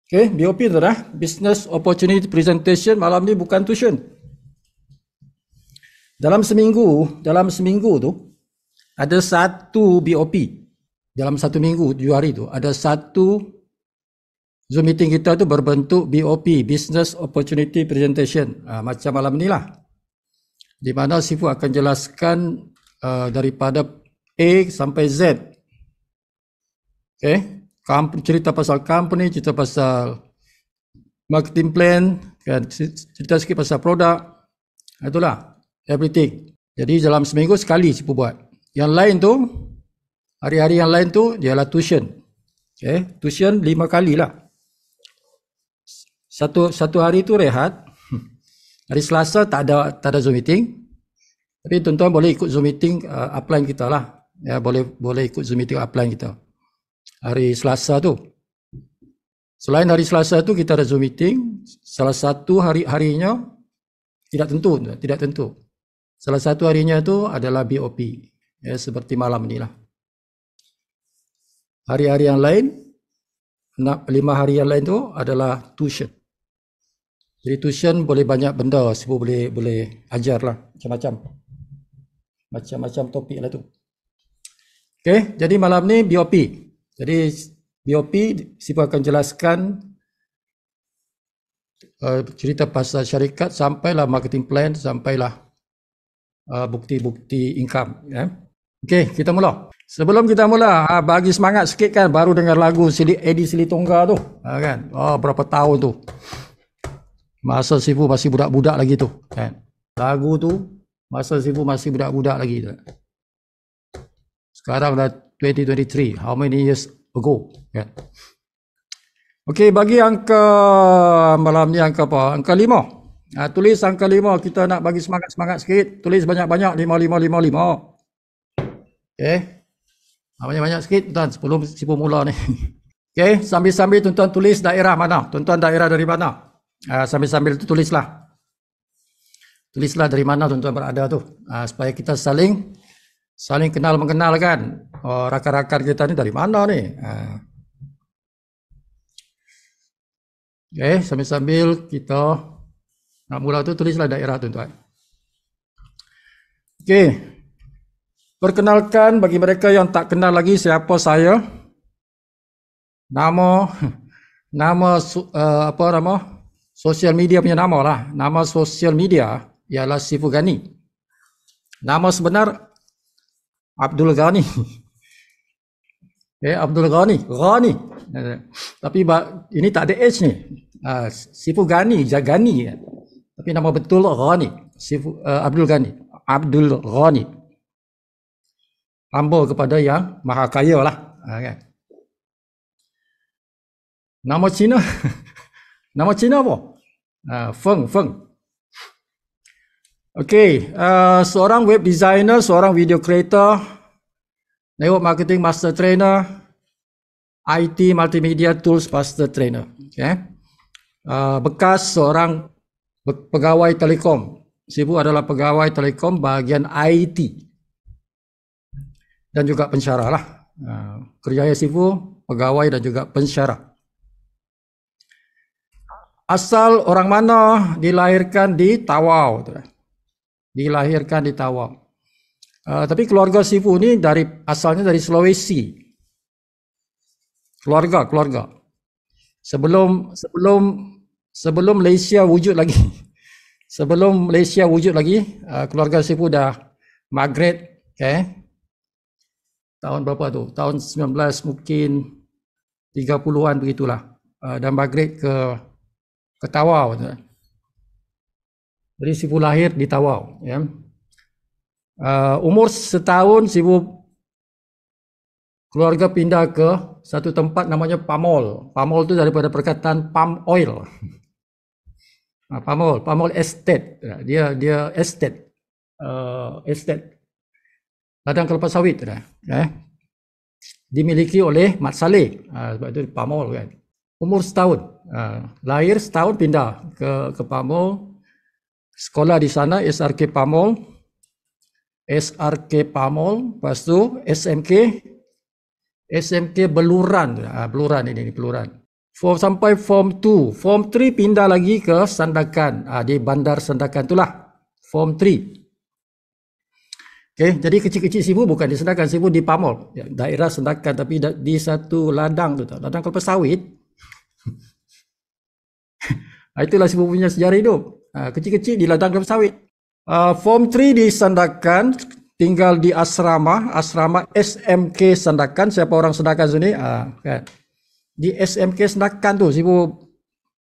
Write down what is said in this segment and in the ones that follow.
Okay, BOP tu dah Business Opportunity Presentation. Malam ni bukan tuition. Dalam seminggu tu ada satu BOP. Dalam satu minggu, 7 hari tu ada satu Zoom meeting kita tu berbentuk BOP, Business Opportunity Presentation. Macam malam ni lah. Di mana Sifu akan jelaskan daripada A sampai Z. Okay, cerita pasal company, cerita pasal marketing plan, kan, cerita sikit pasal produk. Itulah everything. Jadi dalam seminggu sekali Sifu buat. Yang lain tu, hari-hari yang lain tu ialah tuition. Okay, tuition 5 kali lah. Satu hari tu rehat. Hari Selasa tak ada Zoom meeting. Tapi tuan-tuan boleh ikut Zoom meeting upline kita lah. Ya, boleh ikut Zoom meeting upline kita. Hari Selasa tu. Selain hari Selasa tu kita ada Zoom meeting. Salah satu harinya tidak tentu. Salah satu harinya tu adalah BOP. Ya, seperti malam ni lah. Hari-hari yang lain, 5 hari yang lain tu adalah tuition. Jadi tuition boleh banyak benda, Sifu boleh ajar lah macam-macam topik lah tu. Okay, jadi malam ni BOP. Jadi BOP Sifu akan jelaskan cerita pasal syarikat sampailah marketing plan, sampailah bukti-bukti income. Ya. Okay, kita mula. Sebelum kita mula, bagi semangat sikit kan, baru dengar lagu Eddie Silitonga tu. Kan? Berapa tahun tu. Masa Sifu masih budak-budak lagi tu. Kan? Lagu tu, masa Sifu masih budak-budak lagi tu. Sekarang dah 2023. How many years ago? Kan? Okey, bagi angka malam ni angka apa? Angka 5. Tulis angka 5. Kita nak bagi semangat-semangat sikit. Tulis banyak-banyak 5555. Okey. Banyak-banyak sikit tuan sebelum Sifu mula ni. Okey, sambil-sambil tuan-tuan tulis daerah mana? Tuan-tuan daerah dari mana? Sambil-sambil tu tulislah. Tulislah dari mana tuan-tuan berada tu. Supaya kita saling kenal mengenal kan. Rakan-rakan kita ni dari mana ni? Okay, sambil-sambil kita nak mula tu tulislah daerah tuan-tuan. Okay, perkenalkan bagi mereka yang tak kenal lagi siapa saya. Nama sosial media punya nama lah. Nama sosial media ialah Sifu Ghani. Nama sebenar Abdul Ghani. Abdul Ghani. Tapi ini tak ada H ni. Sifu Ghani, Jagani. Tapi nama betul Ghani. Abdul Ghani. Abdul Ghani. Hamba kepada yang maha kaya lah. Kan? Nama Cina. Nama Cina apa? Feng. Okey, seorang web designer, seorang video creator, network marketing master trainer, IT multimedia tools master trainer. Okay. Bekas seorang pegawai telekom. Sifu adalah pegawai telekom bahagian IT dan juga pensyarah lah. Kerjaya Sifu pegawai dan juga pensyarah. Asal orang mana? Dilahirkan di Tawau. Dilahirkan di Tawau. Tapi keluarga Sifu ni asalnya dari Sulawesi. Keluarga. Sebelum Malaysia wujud lagi. Sebelum Malaysia wujud lagi, keluarga Sifu dah migrate, okay? Tahun berapa tu? Tahun 19 mungkin 30-an begitulah. Dan migrate ke Tawau. Jadi Sifu lahir di Tawau. Ya. Umur setahun Sifu keluarga pindah ke satu tempat namanya Pamol. Pamol tu daripada perkataan palm oil. Pamol estate. Dia estate. Estate. Ladang kelapa sawit. Dimiliki oleh Mat Saleh. Sebab itu Pamol kan. Umur setahun. Lahir setahun pindah ke Pamol. Sekolah di sana SRK Pamol. Lepas tu SMK Beluran. Beluran. sampai form 2. Form 3 pindah lagi ke Sandakan. Di Bandar Sandakan itulah form 3. Okay, jadi kecil-kecil Sibu bukan di Sandakan, Sibu di Pamol, ya, daerah Sandakan, tapi di satu ladang tu, ladang kelapa sawit. Itulah Sibu punya sejarah hidup. Kecil-kecil di ladang kelapa sawit. Form 3 di Sandakan, tinggal di asrama SMK Sandakan. Siapa orang Sandakan sini? Kan. Di SMK Sandakan tu, Sibu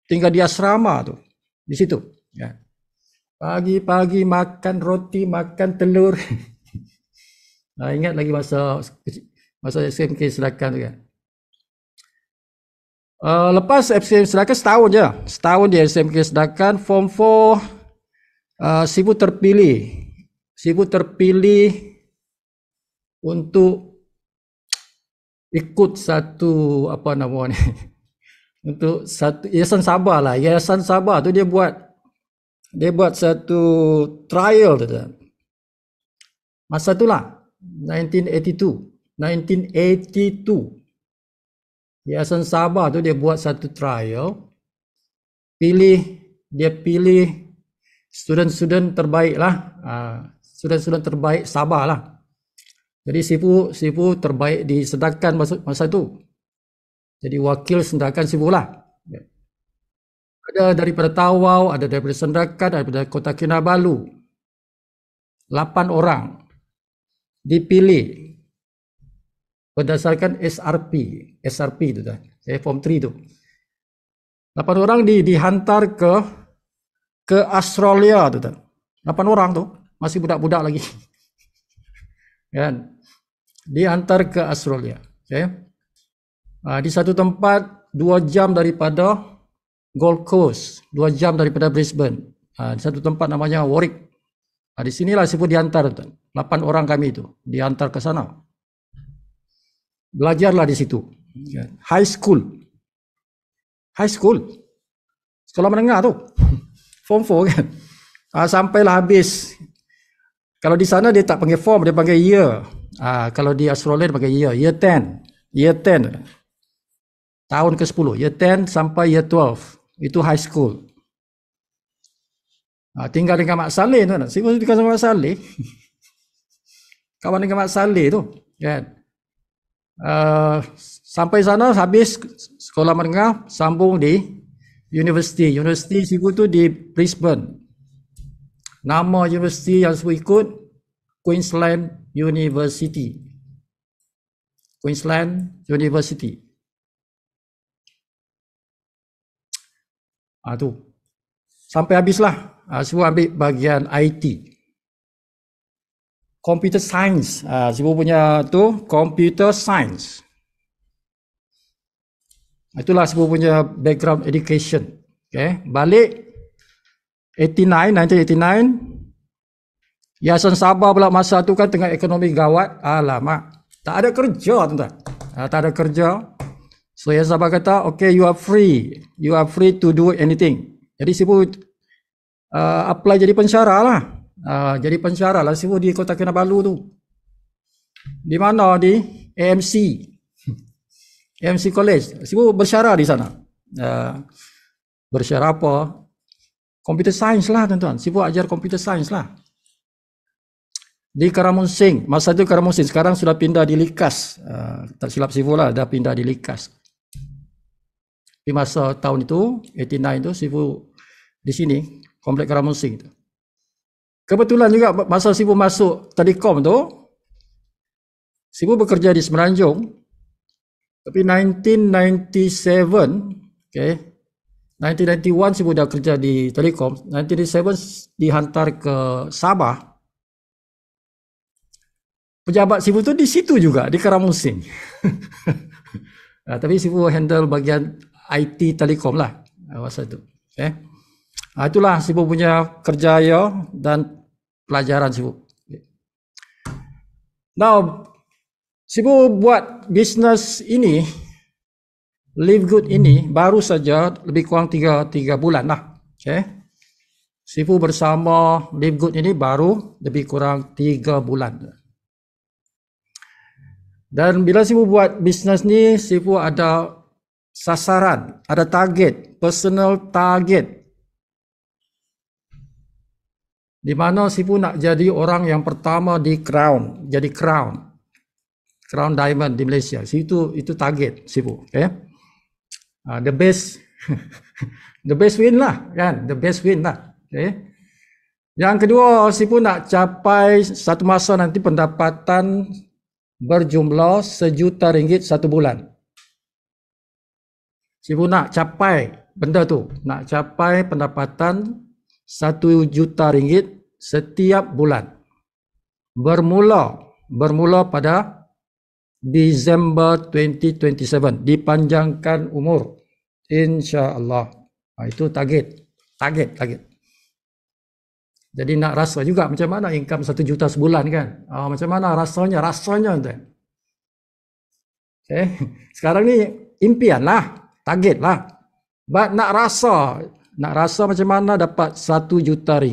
tinggal di asrama tu, di situ. Ya. Pagi-pagi makan roti, makan telur. Ingat lagi masa SMK Sandakan tu kan. Lepas SMK Sandakan setahun di SMK Sandakan, form 4 Sibu terpilih untuk ikut satu apa nama ni untuk satu Yayasan Sabah lah. Yayasan Sabah tu dia buat satu trial tu. Masa itulah 1982. Yayasan Sabah tu dia buat satu trial. Dia pilih student terbaik lah. Student terbaik Sabah lah. Jadi Sibu terbaik di Sandakan masa tu. Jadi wakil Sandakan Sibu lah. Ada daripada Tawau, ada daripada Sandakan, ada daripada Kota Kinabalu. 8 orang dipilih berdasarkan SRP tu dah. Form 3 tu. 8 orang dihantar ke Australia tu dah. 8 orang tu masih budak-budak lagi. Kan? Dihantar ke Australia. Okay? Di satu tempat 2 jam daripada Gold Coast, 2 jam daripada Brisbane. Di satu tempat namanya Warwick. Di sinilah Sibu dihantar. 8 orang kami itu dihantar ke sana. Belajarlah di situ. High school. Sekolah menengah tu. Form 4 kan. Sampailah habis. Kalau di sana dia tak panggil form, dia panggil year. Kalau di Australia dia panggil year. Year 10. Tahun ke-10. Year 10 sampai year 12. Itu high school. Tinggal dengan Mak Saleh tu. Sibu tinggal sama Mak Saleh. Kawan dengan Mak Saleh tu. Kan? Sampai sana habis sekolah menengah, sambung di universiti. Universiti Sibu tu di Brisbane. Nama universiti yang Sibu ikut Queensland University. Tu. Sampai habislah. Sibu ambil bahagian IT. Computer Science. Sibu punya tu Computer Science. Itulah Sibu punya background education. Okay. Balik 1989. Yayasan Sabah pula masa tu kan tengah ekonomi gawat. Alamak. Tak ada kerja tuan-tuan. Tak ada kerja. So Yayasan Sabah kata, okay, you are free to do anything. Jadi Sibu apply jadi pensyarah lah. Jadi pensyarah lah Sibu di Kota Kinabalu tu. Di mana? Di AMC College. Sibu bersyarah di sana. Bersyarah apa? Computer Science lah tuan-tuan. Sibu ajar Computer Science lah. Di Karamunsing. Masa itu Karamunsing. Sekarang sudah pindah di Likas. Tak silap Sibu lah. Dah pindah di Likas. Di masa tahun itu, 89 itu, Sibu di sini, Komplek Karamunsing itu. Kebetulan juga masa Sibu masuk Telekom tu, Sibu bekerja di Semenanjung. Tapi 1997, okay, 1991 Sibu dah kerja di Telekom. 1997 dihantar ke Sabah. Pejabat Sibu tu di situ juga, di Karamunsing. Tapi Sibu handle bagian IT Telekom lah masa itu. Okay. Itulah Sibu punya kerjaya dan pelajaran Sibu. Now, Sibu buat bisnes ini, Live Good ini, baru saja lebih kurang 3 bulan lah. Okay. Sibu bersama Live Good ini baru lebih kurang 3 bulan. Dan bila Sibu buat bisnes ni, Sibu ada sasaran, ada target, personal target. Di mana Sifu nak jadi orang yang pertama di Crown, jadi Crown Diamond di Malaysia. Itu target Sifu, okay? The best the best win lah kan, the best win lah, okay? Yang kedua, Sifu nak capai satu masa nanti pendapatan berjumlah RM1 juta satu bulan. Sifu nak capai benda tu, nak capai pendapatan RM1 juta setiap bulan. Bermula pada Disember 2027, dipanjangkan umur, insya-Allah. Itu target. Jadi nak rasa juga macam mana income 1 juta sebulan kan? Macam mana rasanya tuan. Okay. Sekarang ni impian lah, target lah. But nak rasa macam mana dapat RM1 juta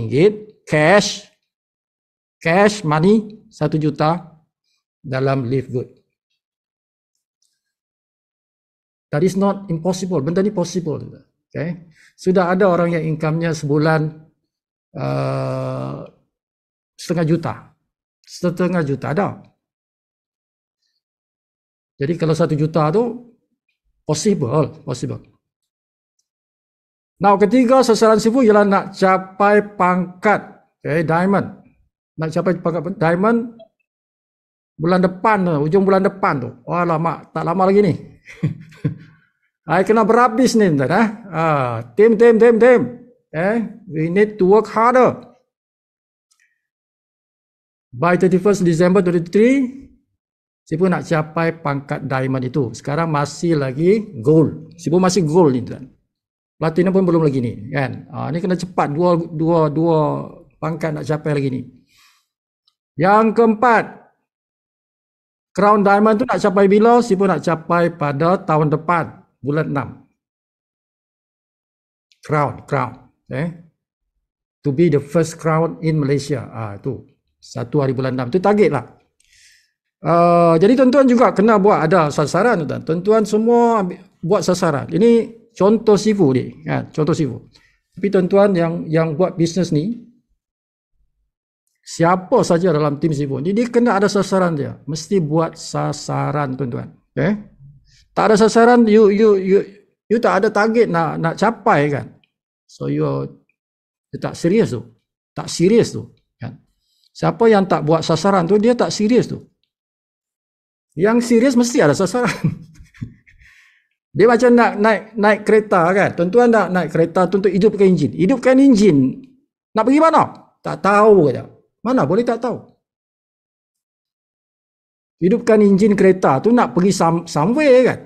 cash money 1 juta dalam Live Good. That is not impossible. Benda ni possible. Okay. Sudah ada orang yang income-nya sebulan setengah juta ada. Jadi kalau 1 juta tu possible. Now ketiga sasaran Sifu ialah nak capai pangkat, okay, Diamond. Nak capai pangkat Diamond bulan depan tu, ujung bulan depan tu. Wah lama, tak lama lagi ni. I kena berhabis ni tuan. Tim. We need to work harder. By 31st December 2023, Sifu nak capai pangkat Diamond itu. Sekarang masih lagi gold. Sifu masih gold ni tuan. Platinum pun belum lagi ni kan. Ni kena cepat, dua pangkat nak capai lagi ni. Yang keempat, Crown Diamond tu nak capai bila? Sifu nak capai pada tahun depan, bulan 6. Crown. Okay. To be the first crown in Malaysia. Tu 1 hari bulan 6. Tu target lah. Jadi tuan-tuan juga kena buat ada sasaran tuan. Tuan-tuan semua buat sasaran. Ini contoh Sifu ni, kan? Contoh Sifu. Tapi tuan-tuan yang buat bisnes ni, siapa saja dalam tim Sifu ni, dia kena ada sasaran dia. Mesti buat sasaran tuan-tuan. Okay? Tak ada sasaran, you tak ada target nak capai kan. So you tak serius tu. Tak serius tu. Kan? Siapa yang tak buat sasaran tu, dia tak serius tu. Yang serius mesti ada sasaran. Dia macam nak naik kereta kan. Tuan-tuan nak naik kereta tu untuk hidupkan enjin. Hidupkan enjin. Nak pergi mana? Tak tahu kata. Mana boleh tak tahu. Hidupkan enjin kereta tu nak pergi somewhere kan.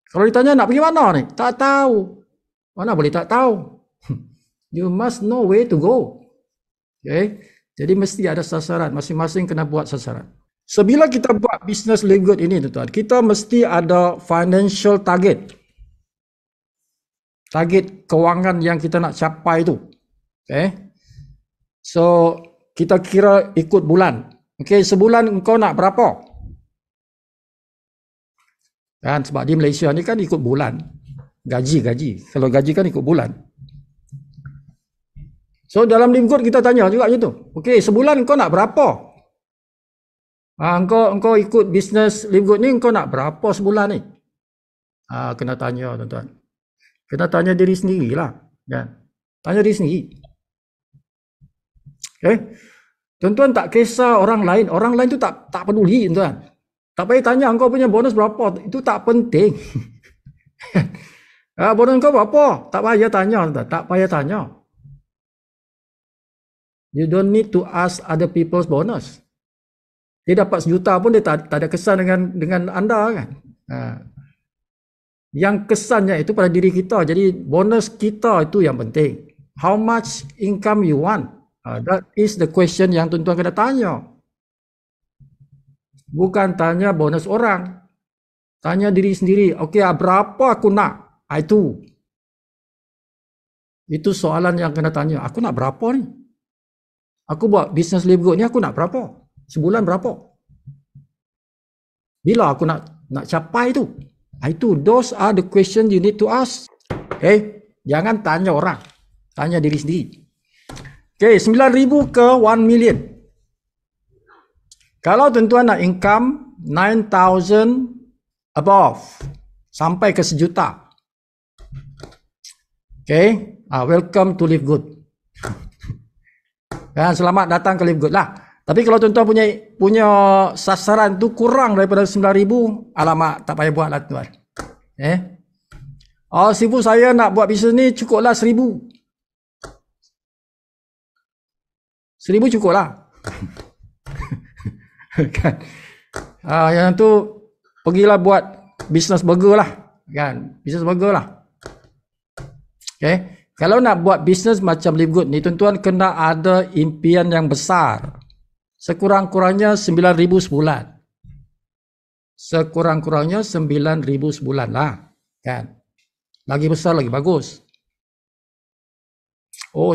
Kalau ditanya nak pergi mana ni? Tak tahu. Mana boleh tak tahu. You must know where to go. Okay. Jadi mesti ada sasaran. Masing-masing kena buat sasaran. Sebila kita buat bisnes Live Good ini tuan-tuan, kita mesti ada financial target. Target kewangan yang kita nak capai tu. Okay. So, kita kira ikut bulan. Okay, sebulan engkau nak berapa? Kan, sebab di Malaysia ni kan ikut bulan. Gaji. Kalau gaji kan ikut bulan. So, dalam Live Good kita tanya juga macam tu. Okay, sebulan engkau nak berapa? Engkau ikut bisnes Live Good ni, engkau nak berapa sebulan ni? Kena tanya tuan-tuan. Kena tanya diri sendiri lah. Kan? Tanya diri sendiri. Okay? Tuan-tuan tak kisah orang lain. Orang lain tu tak peduli tuan. Tak payah tanya engkau punya bonus berapa. Itu tak penting. Bonus engkau berapa? Tak payah tanya tuan. Tak payah tanya. You don't need to ask other people's bonus. Dia dapat 1 juta pun dia tak ada kesan dengan anda kan. Yang kesannya itu pada diri kita. Jadi bonus kita itu yang penting. How much income you want? That is the question yang tuan-tuan kena tanya. Bukan tanya bonus orang. Tanya diri sendiri. Okey, berapa aku nak? Itu soalan yang kena tanya. Aku nak berapa ni? Aku buat bisnes Live Good ni aku nak berapa? Sebulan berapa? Bila aku nak capai tu? Itu, those are the question you need to ask. Jangan tanya orang, tanya diri sendiri. 9,000 ke 1 million. Kalau tuan-tuan nak income 9,000 above sampai ke 1 juta. Welcome to Live Good. Selamat datang ke Live Good lah. Tapi kalau tuan-tuan punya sasaran tu kurang daripada 9,000, alamak, tak payah buat lah tuan. Sibuk saya nak buat bisnes ni, cukuplah 1,000. 1,000 cukup lah. Kan? Yang tu pergilah buat bisnes burger lah. Kan? Bisnes burger lah. Kalau nak buat bisnes macam Live Good ni, tuan-tuan kena ada impian yang besar. Sekurang-kurangnya 9,000 sebulan. Sekurang-kurangnya 9,000 sebulan lah. Kan? Lagi besar lagi bagus.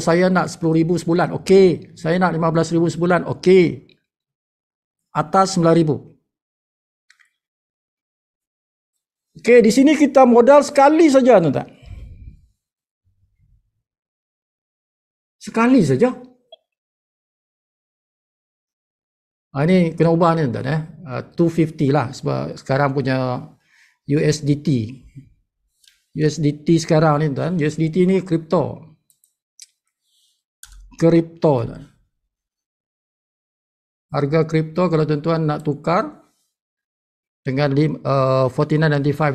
Saya nak 10,000 sebulan. Okey. Saya nak 15,000 sebulan. Okey. Atas 9,000. Okey, di sini kita modal sekali saja, tuan-tuan. Sekali saja. Ini kena ubah ni, tuan-tuan. 250 lah sebab sekarang punya USDT. USDT sekarang ni, tuan. USDT ni kripto. Harga kripto kalau tuan-tuan nak tukar dengan 49.95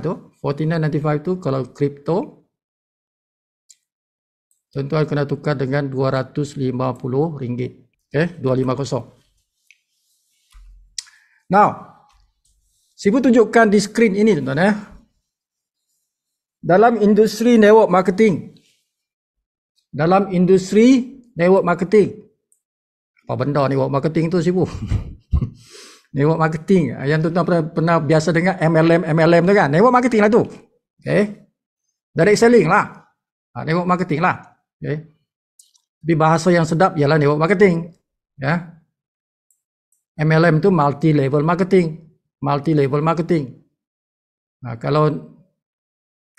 tu, 49.95 tu kalau kripto tuan-tuan kena tukar dengan RM250. 250. Now, Sibu tunjukkan di screen ini, tuan-tuan. Dalam industri network marketing. Apa benda network marketing tu, Sibu? Network marketing. Yang tuan-tuan pernah biasa dengar MLM tu kan? Network marketing lah tu. Direct selling lah. Network marketing lah. Tapi bahasa yang sedap ialah network marketing. MLM tu multi-level marketing.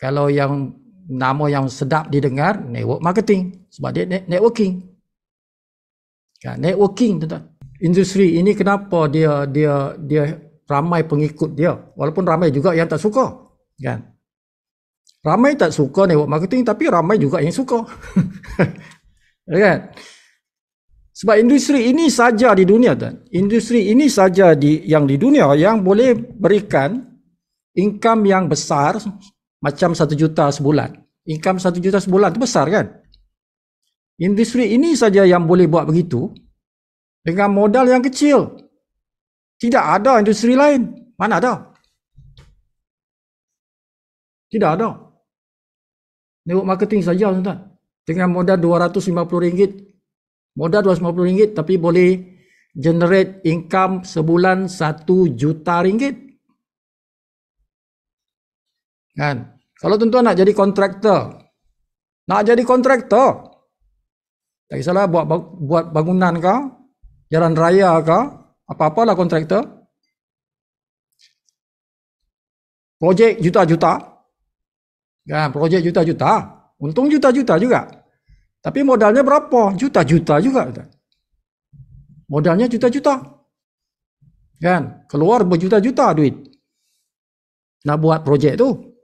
Kalau yang nama yang sedap didengar, network marketing. Sebab dia networking. Networking, tuan-tuan. Industri ini kenapa dia ramai pengikut dia. Walaupun ramai juga yang tak suka. Kan? Ramai tak suka network marketing, tapi ramai juga yang suka. Kan? Sebab industri ini saja di dunia, tuan. Industri ini saja yang di dunia yang boleh berikan income yang besar macam 1 juta sebulan. Income 1 juta sebulan itu besar kan? Industri ini saja yang boleh buat begitu dengan modal yang kecil. Tidak ada industri lain. Mana ada? Tidak ada. Network marketing saja, tuan-tuan. Dengan modal RM250. Modal RM250 tapi boleh generate income sebulan RM1 juta. Kan? Kalau tuan-tuan nak jadi kontraktor, tak kisahlah buat bangunan kah, jalan raya kah, apa-apalah kontraktor. Projek juta-juta. Kan, projek juta-juta. Untung juta-juta juga. Tapi modalnya berapa? Juta-juta juga. Modalnya juta-juta. Kan? Keluar berjuta-juta duit. Nak buat projek tu.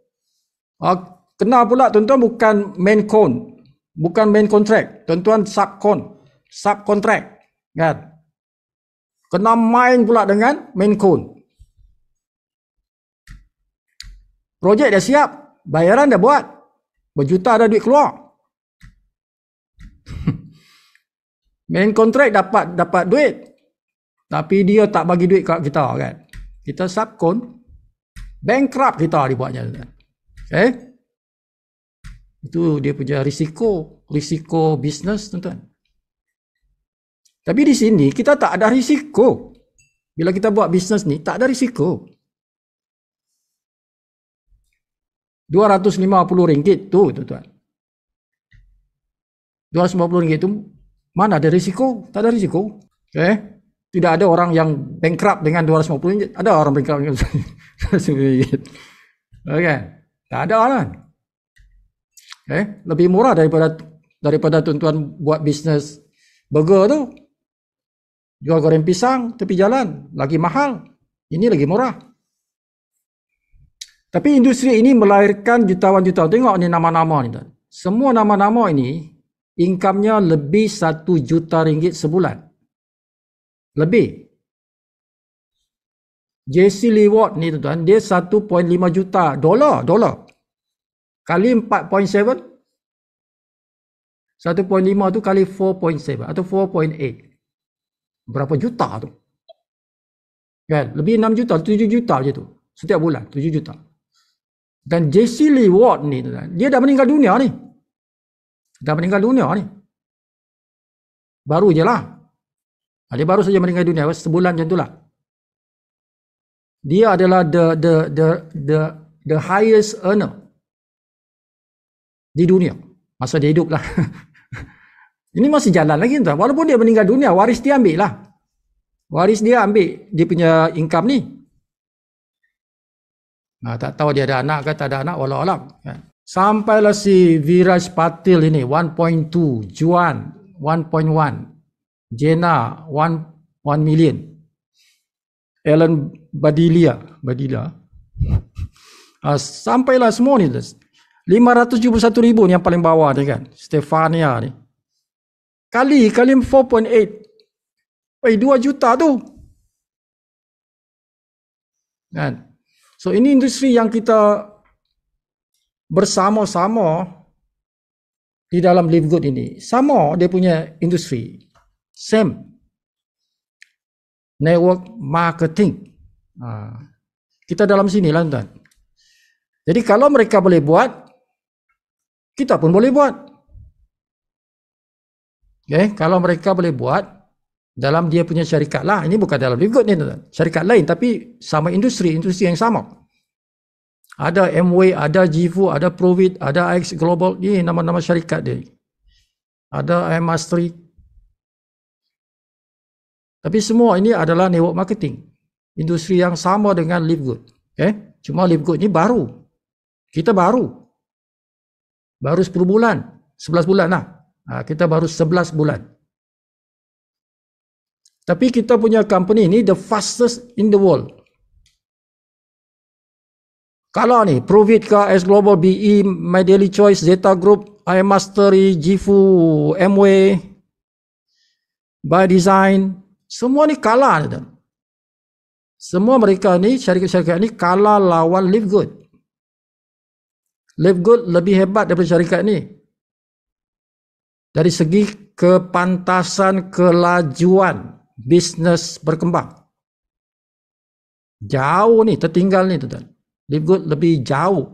Kena pula tuan-tuan bukan main con. Bukan main contract. Tuan-tuan subcontract. Kan? Kena main pula dengan main con. Projek dah siap. Bayaran dah buat. Berjuta dah duit keluar. Main kontrak dapat duit, tapi dia tak bagi duit kat kita kan. Kita subkon, bankrupt kita dibuatnya. Itu dia punya risiko bisnes, tuan-tuan. Tapi di sini kita tak ada risiko. Bila kita buat bisnes ni tak ada risiko. RM250 tu, tuan-tuan. RM250 tu mana ada risiko? Tak ada risiko. Tidak ada orang yang bankrupt dengan RM250. Ada orang bankrupt dengan RM250. Okay. Tak ada kan? Lebih murah daripada tuan-tuan buat bisnes burger tu. Jual goreng pisang tepi jalan, lagi mahal. Ini lagi murah. Tapi industri ini melahirkan jutawan-jutawan. Tengok ni nama-nama ni. Semua nama-nama ini, income-nya lebih 1 juta ringgit sebulan. Lebih. JC Leward ni tuan, dia 1.5 juta dolar. Kali 4.7. 1.5 tu kali 4.7 atau 4.8. Berapa juta tu? Kan? Lebih 6 juta, 7 juta je tu. Setiap bulan, 7 juta. Dan JC Leward ni, dia dah meninggal dunia ni. Baru je lah. Dia baru saja meninggal dunia, sebulan macam tu lah. Dia adalah the highest earner di dunia. Masa dia hidup lah. Ini masih jalan lagi tuan. Walaupun dia meninggal dunia, waris dia ambil lah. Waris dia ambil dia punya income ni. Tak tahu dia ada anak ke tak ada anak, walau alam. Sampailah si Viraj Patil ini 1.2, Juan 1.1, Jenna 1 million, Ellen Badilia. Sampailah semua ni 571,000 ni yang paling bawah ni kan, Stefania ni. Kali 4.8. 2 juta tu. Kan? So ini industri yang kita bersama-sama di dalam Live Good ini. Sama dia punya industri. Same. Network marketing. Kita dalam sini lah tuan. Jadi kalau mereka boleh buat, kita pun boleh buat. Kalau mereka boleh buat dalam dia punya syarikat lah. Ini bukan dalam Live Good ni tuan. Syarikat lain tapi sama industri yang sama. Ada Amway, ada Jifu, ada Provit, ada IX Global. Ini nama-nama syarikat dia. Ada Mastery. Tapi semua ini adalah network marketing. Industri yang sama dengan Live Good. Cuma Live Good ni baru. Kita baru 10 bulan. 11 bulan lah. Kita baru 11 bulan. Tapi kita punya company ni the fastest in the world. Kalau ni Provit ke, S Global, BE, My Daily Choice, Zeta Group, iMastery, Jifu, Amway, By Design, semua ni kalah. Semua mereka ni, syarikat-syarikat ni kalah lawan Live Good. Live Good lebih hebat daripada syarikat ni. Dari segi kepantasan kelajuan bisnes berkembang. Jauh ni, tertinggal ni tuan. Live Good lebih jauh.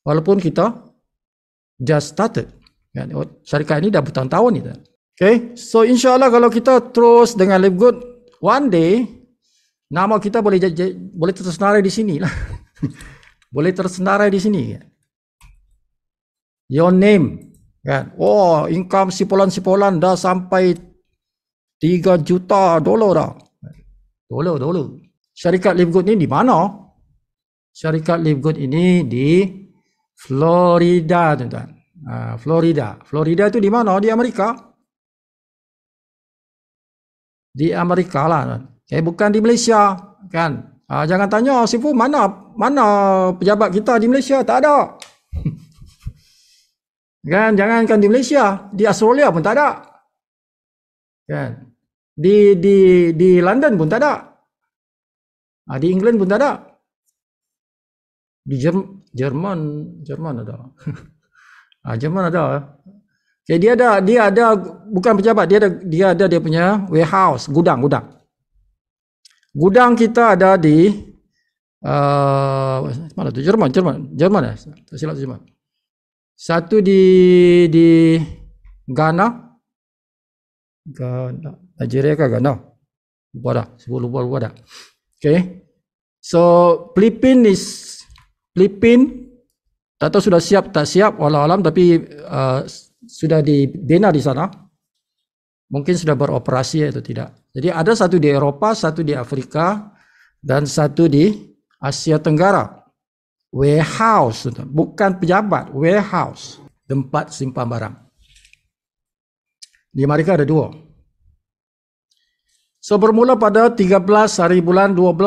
Walaupun kita just started. Syarikat ini dah bertahun-tahun ni. So insyaAllah kalau kita terus dengan Live Good, one day, nama kita boleh tersenarai di sini lah. Boleh tersenarai di sini. Your name. Income sipolan-sipolan dah sampai 3 juta dolar dah. Dolar. Syarikat Live Good ni di mana? Syarikat Live Good ini di Florida, tuan-tuan. Florida itu di mana? Di Amerika. Di Amerika lah, tuan. Bukan di Malaysia, kan? Jangan tanya, Sifu, mana pejabat kita di Malaysia? Tak ada. Kan? Jangankan di Malaysia, di Australia pun tak ada. Kan? Di London pun tak ada. Di England pun tak ada. Di Jerman ada. Jerman ada. Dia ada bukan pejabat, dia ada dia punya warehouse, gudang. Gudang kita ada di mana tu? Jerman ya. Tak silap Jerman. Satu di Ghana. Nigeria ke Ghana? Lupa dah. So Filipin tak tahu sudah siap tak siap, walau alam, tapi sudah dibina di sana. Mungkin sudah beroperasi atau tidak. Jadi ada satu di Eropah, satu di Afrika, dan satu di Asia Tenggara. Warehouse, bukan pejabat, warehouse, tempat simpan barang. Di Amerika ada 2. So bermula pada 13 hari bulan 12.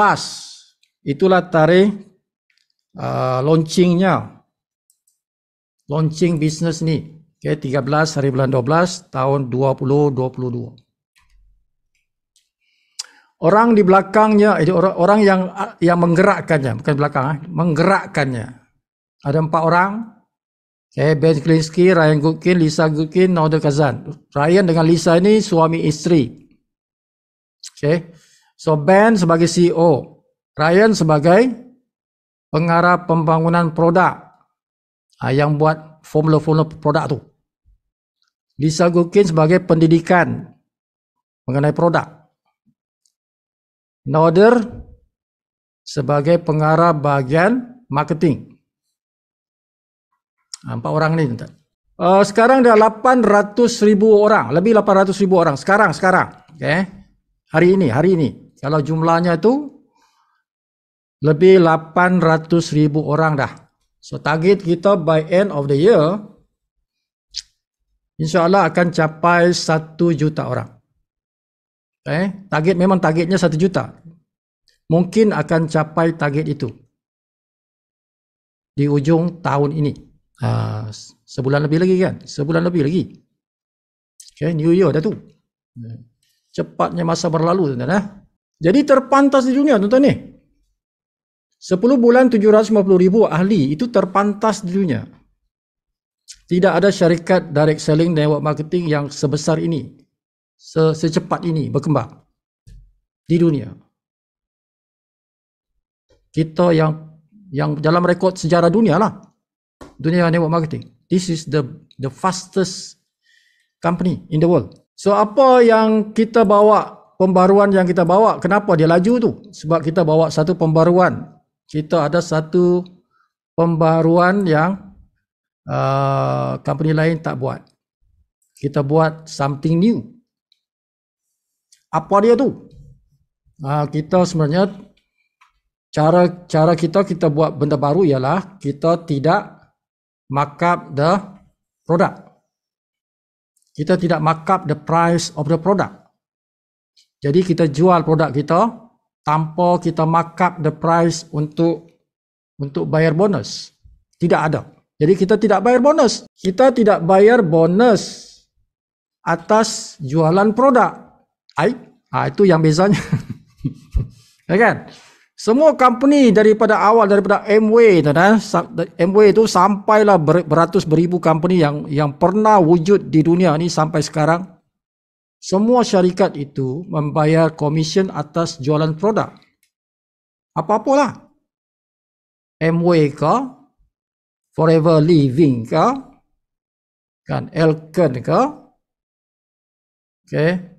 Itulah tarikh launching bisnes ni. Okay, 13 hari bulan 12 tahun 2022. Orang di belakangnya, orang yang menggerakkannya, bukan belakang, menggerakkannya. Ada 4 orang. Okay, Ben Klinsky, Ryan Goodkin, Lisa Goodkin, Nader Kazan. Ryan dengan Lisa ini suami isteri. Okay. So Ben sebagai CEO, Ryan sebagai pengarah pembangunan produk yang buat formula produk tu. Lisa Goodkin sebagai pendidikan mengenai produk. Nader sebagai pengarah bahagian marketing. 4 orang ni. Sekarang dah 800,000 orang, lebih 800,000 orang sekarang. Okay. Hari ini. Kalau jumlahnya tu lebih 800,000 orang dah. So target kita by end of the year, insyaAllah akan capai 1 juta orang. Okay. Targetnya 1 juta. Mungkin akan capai target itu di ujung tahun ini. Sebulan lebih lagi kan? Okay, New Year dah tu. Cepatnya masa berlalu, tuan-tuan. Jadi terpantas di dunia, tuan-tuan ni. 10 bulan 750,000 ahli itu terpantas di dunia. Tidak ada syarikat direct selling network marketing yang sebesar ini, secepat ini berkembang di dunia. Kita yang dalam rekod sejarah dunia lah. Dunia network marketing. This is the fastest company in the world. So apa yang kita bawa, pembaruan yang kita bawa, kenapa dia laju tu? Sebab kita bawa satu pembaruan. Kita ada satu pembaruan yang company lain tak buat. Kita buat something new. Apa dia tu? Kita sebenarnya cara kita buat benda baru ialah kita tidak markup the product. Kita tidak markup the price of the product. Jadi kita jual produk kita tanpa kita markup the price untuk bayar bonus. Tidak ada. Jadi kita tidak bayar bonus. Kita tidak bayar bonus atas jualan produk. Itu yang bezanya. Ya kan? Semua company daripada awal, daripada Amway, Amway itu sampailah beratus beribu company yang pernah wujud di dunia ni sampai sekarang. Semua syarikat itu membayar komisen atas jualan produk. Apa-apalah. Amway ke, Forever Living ke, kan, Elken ke, okay,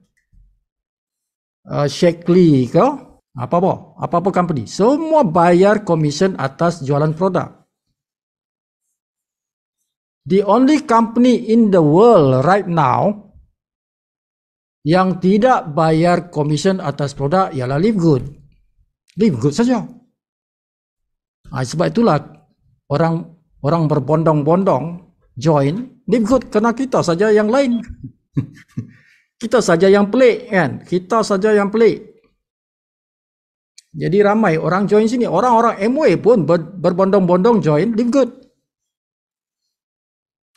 Shaklee ke, apa-apa company, semua bayar komisen atas jualan produk. The only company in the world right now yang tidak bayar komisen atas produk ialah Live Good. Live Good saja. Sebab itulah orang berbondong-bondong join Live Good, kerana kita saja yang lain. Kita saja yang pelik kan? Kita saja yang pelik. Jadi ramai orang join sini. Orang-orang Amway pun berbondong-bondong join Live Good.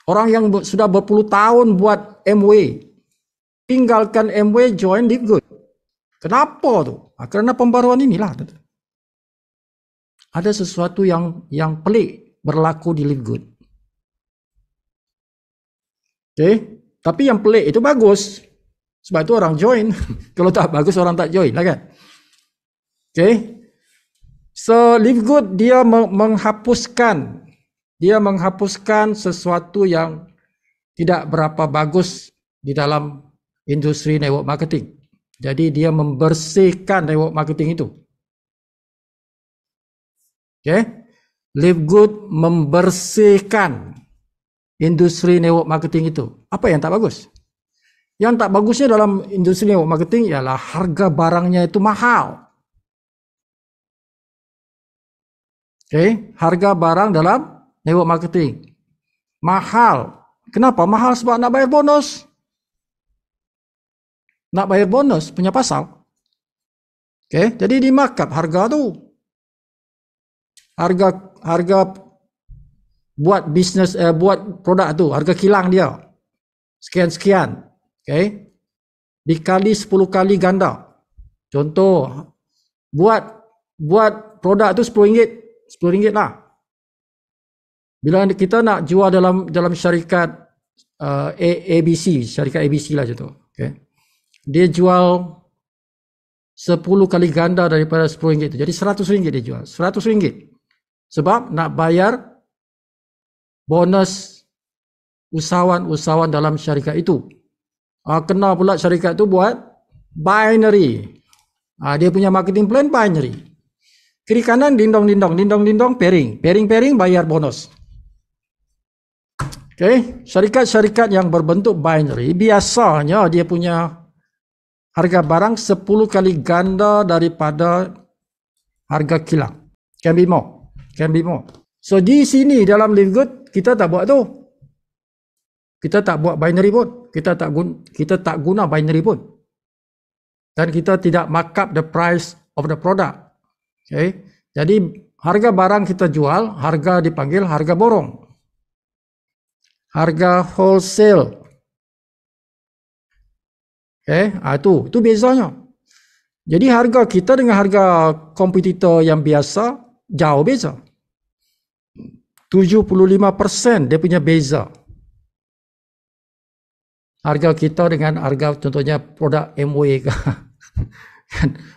Orang yang sudah berpuluh tahun buat Amway, tinggalkan Amway, join Live Good. Kenapa tu? Kerana pembaruan inilah. Ada sesuatu yang pelik berlaku di Live Good. Okay? Tapi yang pelik itu bagus. Sebab itu orang join. Kalau tak bagus orang tak join lah kan. Okay. So Live Good dia menghapuskan sesuatu yang tidak berapa bagus di dalam industri network marketing. Jadi dia membersihkan network marketing itu. Okay. Live Good membersihkan industri network marketing itu. Apa yang tak bagus? Yang tak bagusnya dalam industri network marketing ialah harga barangnya itu mahal. Okay, harga barang dalam network marketing. Mahal. Kenapa? Mahal sebab nak bayar bonus. Nak bayar bonus punya pasal. Okay, jadi di markup harga tu. Harga buat bisnes, buat produk tu, harga kilang dia. Sekian-sekian. Okay. Dikali 10 kali ganda. Contoh, buat produk tu RM10. RM10 lah. Bila kita nak jual dalam syarikat ABC, syarikat ABC lah contoh. Okay. Dia jual 10 kali ganda daripada RM10 itu. Jadi RM100 dia jual. RM100. Sebab nak bayar bonus usahawan-usahawan dalam syarikat itu. Kena pula syarikat itu buat binary. Dia punya marketing plan binary. Kiri kanan dindong, pairing bayar bonus. Okay, syarikat-syarikat yang berbentuk binary biasanya dia punya harga barang 10 kali ganda daripada harga kilang. Can be more. So di sini dalam Live Good kita tak buat tu. Kita tak buat binary pun. Kita tak guna binary pun. Dan kita tidak markup the price of the product. Okay. Jadi harga barang kita jual, harga dipanggil harga borong. Harga wholesale. Okay. Itu bezanya. Jadi harga kita dengan harga kompetitor yang biasa jauh beza. 75% dia punya beza. Harga kita dengan harga contohnya produk MW ke.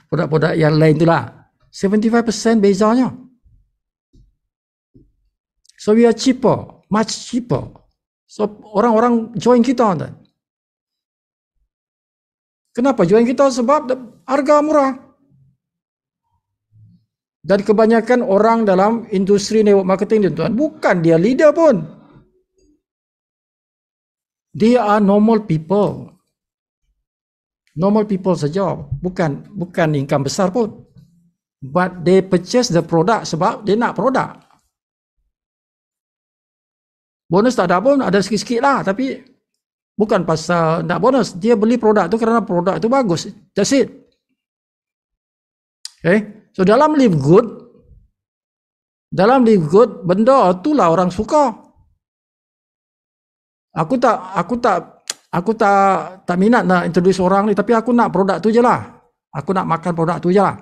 Produk-produk yang lain itulah. 75% bezanya. So we are cheaper, much cheaper. So orang-orang join kita. Kenapa join kita? Sebab harga murah. Dan kebanyakan orang dalam industri network marketing tuan, bukan dia leader pun. They are normal people. Normal people saja, bukan income besar pun. But they purchase the product sebab dia nak produk. Bonus tak ada pun, ada sikit-sikit lah, tapi bukan pasal nak bonus. Dia beli produk tu kerana produk tu bagus. That's it. Okay. So dalam Live Good, benda itulah orang suka. Aku tak minat nak introduce orang ni, tapi aku nak produk tu je lah. Aku nak makan produk tu je lah.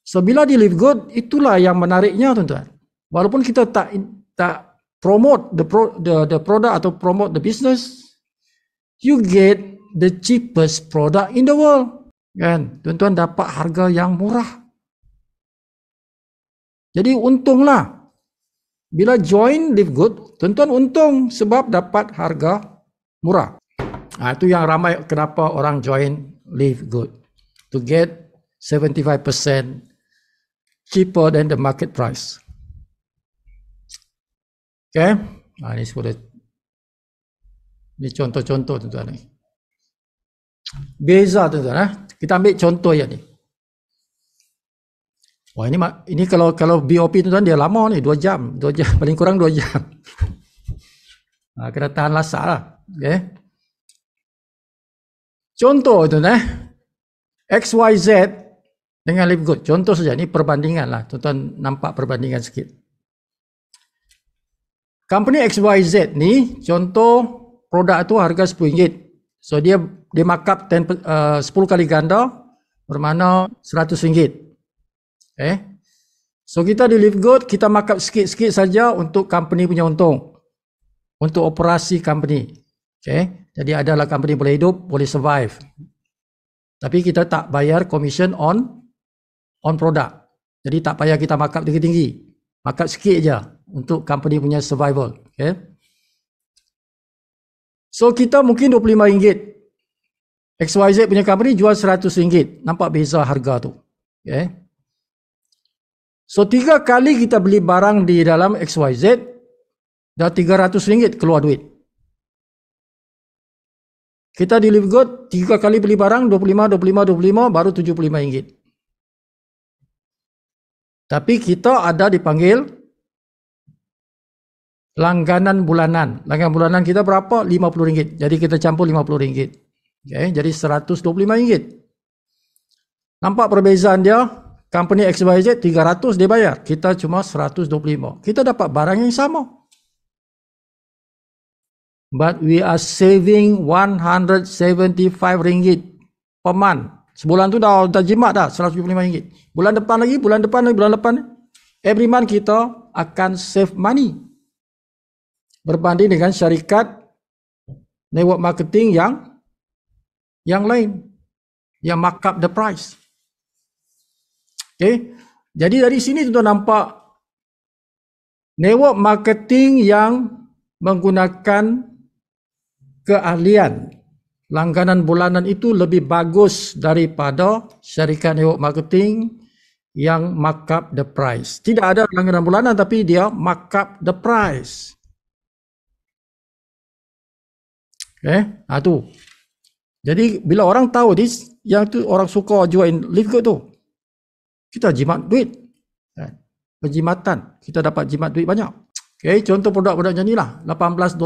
So bila di Live Good, itulah yang menariknya tuan-tuan. Walaupun kita tak promote the product atau promote the business, you get the cheapest product in the world. Kan? Tuan-tuan dapat harga yang murah. Jadi untunglah. Bila join Live Good, tuan-tuan untung sebab dapat harga murah. Itu yang ramai kenapa orang join Live Good. To get 75% cheaper than the market price. Okay. Ini sudah. Ini contoh-contoh tuan-tuan. Beza tuan-tuan. Kita ambil contoh yang ni. Wah ini kalau BOP tuan-tuan dia lama ni 2 jam paling kurang 2 jam. Kena tahan lasak lah. Okay. Contoh tuan-tuan. XYZ dengan Live Good. Contoh saja ni perbandingan lah. Tuan-tuan nampak perbandingan sikit. Company XYZ ni contoh produk tu harga RM10. So dia markup 10 kali ganda bermakna RM100. Okay. So kita di Live Good kita markup sikit-sikit saja untuk company punya untung. Untuk operasi company. Okay. Jadi adalah company boleh hidup, boleh survive. Tapi kita tak bayar commission on produk. Jadi tak payah kita markup tinggi-tinggi. Markup sikit je untuk company punya survival. Okay. So kita mungkin RM25. XYZ punya company jual RM100. Nampak beza harga tu. Okay. So 3 kali kita beli barang di dalam XYZ, dah RM300 keluar duit. Kita di Live Good 3 kali beli barang 25 baru RM75. Tapi kita ada dipanggil langganan bulanan. Langganan bulanan kita berapa? RM50. Jadi kita campur RM50. Okay, jadi RM125. Nampak perbezaan dia? Company XYZ 300 dia bayar. Kita cuma 125. Kita dapat barang yang sama. But we are saving RM175 per month. Sebulan tu dah jimat dah RM125. Bulan depan lagi. Every month kita akan save money. Berbanding dengan syarikat network marketing yang lain. Yang markup the price. Okay. Jadi dari sini tuan nampak network marketing yang menggunakan keahlian langganan bulanan itu lebih bagus daripada syarikat network marketing yang markup the price. Tidak ada langganan bulanan tapi dia markup the price. Okay, tu. Jadi bila orang tahu yang tu orang suka jual Live Good tu, kita jimat duit. Penjimatan, kita dapat jimat duit banyak. Okay, contoh produk-produk macam ni lah. $18.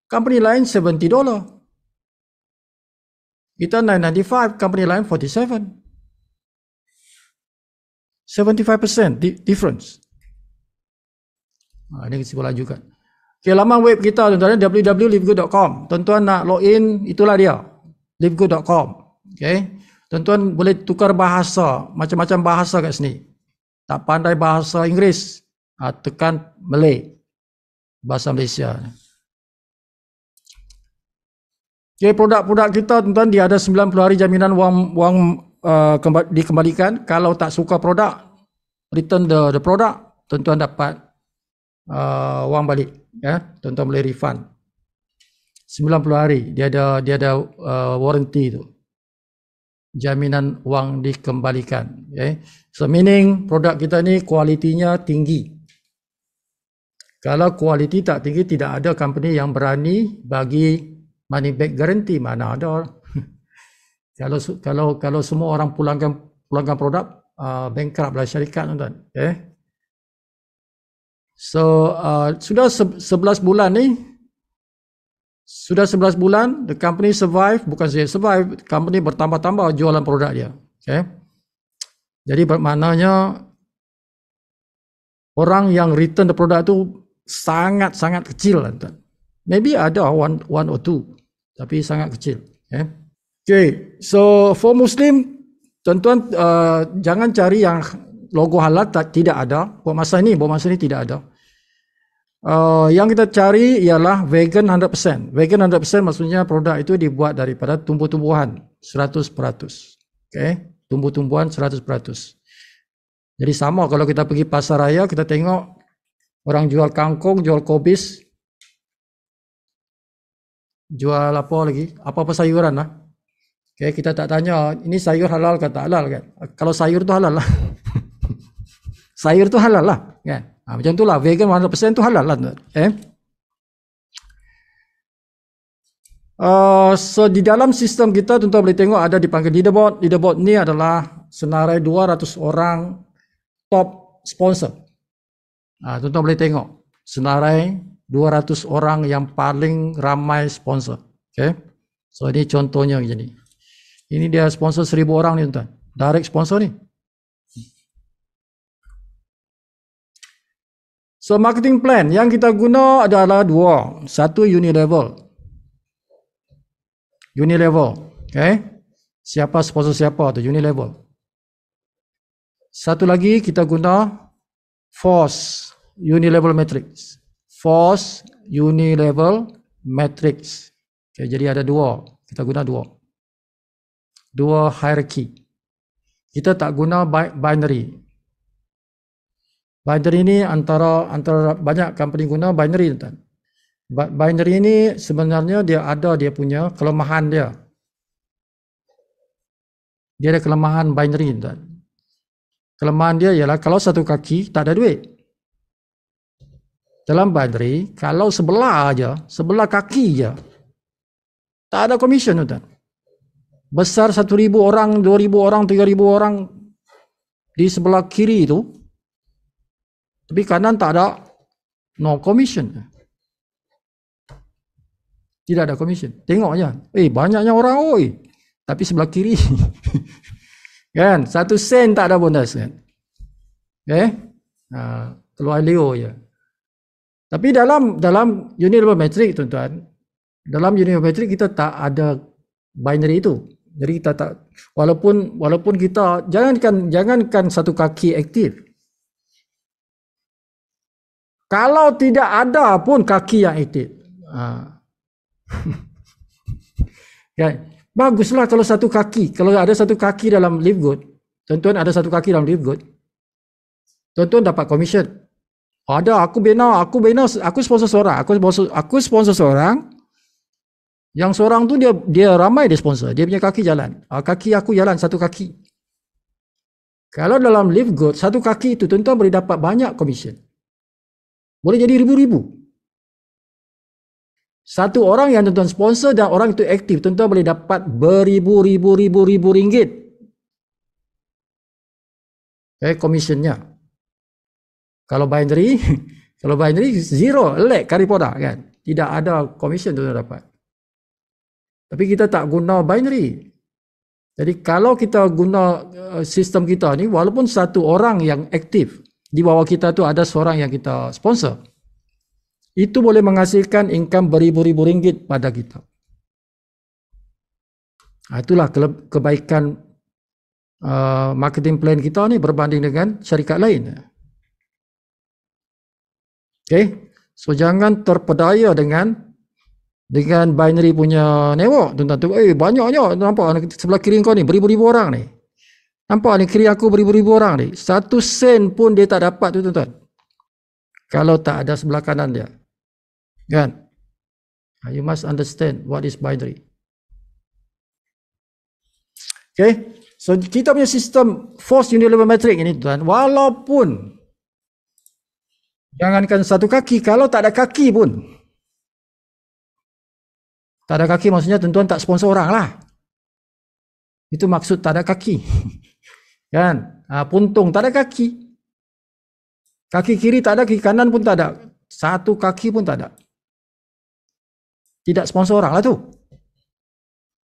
Company lain $70. Kita $9.95, company lain $47. 75% difference. Ini kesimpulan juga. Okay, laman web kita tuan-tuan, www.livegood.com. Tuan-tuan nak login, itulah dia. livegood.com. Okay. Tuan-tuan boleh tukar bahasa, macam-macam bahasa kat sini. Tak pandai bahasa Inggeris, tekan Malay, bahasa Malaysia. Okay, produk-produk kita tuan-tuan, dia ada 90 hari jaminan wang dikembalikan. Kalau tak suka produk, return the product, tuan-tuan dapat wang balik. Ya, tuan-tuan boleh refund. 90 hari, dia ada warranty tu. Jaminan wang dikembalikan. Okay. So meaning produk kita ni kualitinya tinggi. Kalau kualiti tak tinggi, tidak ada company yang berani bagi money back guarantee. Mana ada. Kalau semua orang pulangkan produk, bankrupt lah syarikat tuan-tuan. Okay. So sudah 11 bulan ni. Sudah 11 bulan, the company survive, bukan saja survive, company bertambah-tambah jualan produk dia. Okay. Jadi bermaknanya orang yang return the produk tu sangat-sangat kecil. Maybe ada one or two, tapi sangat kecil. Okay. So for Muslim, tuan-tuan jangan cari yang logo halal, tidak ada. Buat masa ini tidak ada. Yang kita cari ialah vegan 100%. Vegan 100% maksudnya produk itu dibuat daripada tumbuh-tumbuhan 100%. Okay? Tumbuh-tumbuhan 100%. Jadi sama kalau kita pergi pasar raya, kita tengok orang jual kangkung, jual kobis, jual apa lagi? Apa-apa sayuran lah. Okay, kita tak tanya, ini sayur halal ke tak halal kan? Kalau sayur tu halal lah. Sayur tu halal lah. Kan? Macam itulah, vegan 100% tu halal lah. So di dalam sistem kita tuan-tuan boleh tengok ada dipanggil leaderboard. Leaderboard ni adalah senarai 200 orang top sponsor. Tuan-tuan boleh tengok senarai 200 orang yang paling ramai sponsor. Okay. So ini contohnya macam ni. Ini dia sponsor 1000 orang ni tuan-tuan. Direct sponsor ni. So marketing plan yang kita guna adalah dua. Satu unilevel. Okay. Siapa sponsor siapa tu? Unilevel. Satu lagi kita guna Force Unilevel Matrix. Force Unilevel Matrix. Okay, jadi ada dua. Kita guna dua. Dua hierarchy. Kita tak guna binary. Binary ini antara banyak company guna binary tuan. Binary ini sebenarnya dia punya kelemahan dia. Dia ada kelemahan binary tuan. Kelemahan dia ialah kalau satu kaki tak ada duit. Dalam binary kalau sebelah kaki aja tak ada commission tuan. Besar 1,000 orang, 2,000 orang, 3,000 orang di sebelah kiri itu, tapi kanan tak ada, no commission. Tidak ada commission. Tengok aja. Banyaknya orang, tapi sebelah kiri. Kan, 1 sen tak ada bonus kan. Keluar Leo je. Tapi dalam unit level metric, tuan-tuan, dalam unit level metric kita tak ada binary itu. Jadi kita tak, walaupun kita jangankan satu kaki aktif. Kalau tidak ada pun kaki yang aktif. Kan? Baguslah kalau satu kaki. Kalau ada satu kaki dalam live good, tuan-tuan ada satu kaki dalam live good, tuan-tuan dapat commission. Ada, aku sponsor seorang. Aku sponsor seorang. Yang seorang tu dia ramai dia sponsor. Dia punya kaki jalan. Kaki aku jalan satu kaki. Kalau dalam live good, satu kaki itu tuan-tuan boleh dapat banyak commission. Boleh jadi ribu-ribu. Satu orang yang tuan-tuan sponsor dan orang itu aktif, tuan-tuan boleh dapat beribu-ribu ringgit. Commissionnya. Kalau binary zero, elek kari poda kan. Tidak ada commission tuan-tuan dapat. Tapi kita tak guna binary. Jadi kalau kita guna sistem kita ni, walaupun satu orang yang aktif, di bawah kita tu ada seorang yang kita sponsor, itu boleh menghasilkan income beribu-ribu ringgit pada kita. Itulah kebaikan marketing plan kita ni berbanding dengan syarikat lain. So jangan terpedaya dengan binary punya network, tuan-tuan tu. Banyaknya, nampak sebelah kiri kau ni beribu-ribu orang ni. Nampak ni kiri aku beribu-ribu orang ni. 1 sen pun dia tak dapat tu, tuan-tuan. Kalau tak ada sebelah kanan dia. Kan? You must understand what is binary. So kita punya sistem force unit level metric ini, tuan, walaupun jangankan satu kaki, kalau tak ada kaki pun, tak ada kaki maksudnya tuan-tuan tak sponsor orang lah. Itu maksud tak ada kaki. Kan? Puntung tak ada kaki. Kaki kiri tak ada, kaki kanan pun tak ada. Satu kaki pun tak ada. Tidak sponsor orang lah tu.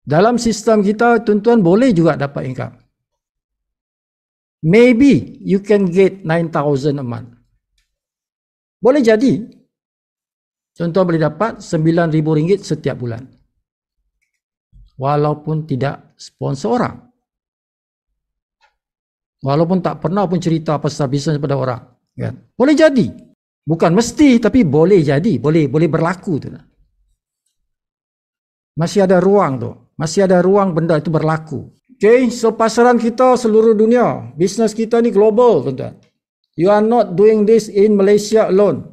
Dalam sistem kita, tuan-tuan boleh juga dapat income. Maybe you can get 9,000 a month. Boleh jadi. Tuan-tuan boleh dapat RM9,000 setiap bulan. Walaupun tidak sponsor orang. Walaupun tak pernah pun cerita pasal bisnes pada orang. Kan? Boleh jadi. Bukan mesti, tapi boleh jadi. Boleh berlaku. Tu. Masih ada ruang tu. Masih ada ruang benda itu berlaku. So pasaran kita seluruh dunia. Bisnes kita ni global, tuan-tuan. You are not doing this in Malaysia alone.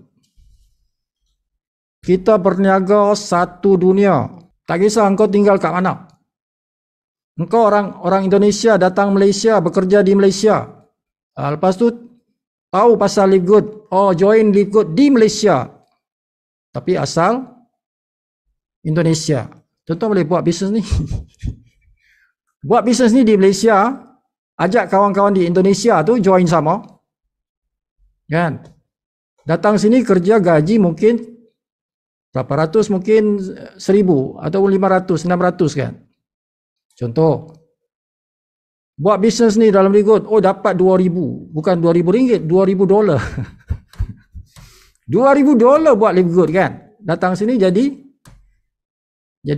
Kita berniaga satu dunia. Tak kisah engkau tinggal kat mana. Engkau orang Indonesia datang Malaysia, bekerja di Malaysia. Lepas tu tahu pasal Live Good. Join Live Good di Malaysia. Tapi asal Indonesia. Tuan-tuan boleh buat bisnes ni. Buat bisnes ni di Malaysia. Ajak kawan-kawan di Indonesia tu join sama. Kan? Datang sini kerja gaji mungkin berapa ratus, mungkin 1,000 atau 500, 600 kan. Contoh. Buat bisnes ni dalam Live Good, dapat 2,000. Bukan 2,000 ringgit, 2,000 dolar. 2,000 dolar buat Live Good kan. Datang sini jadi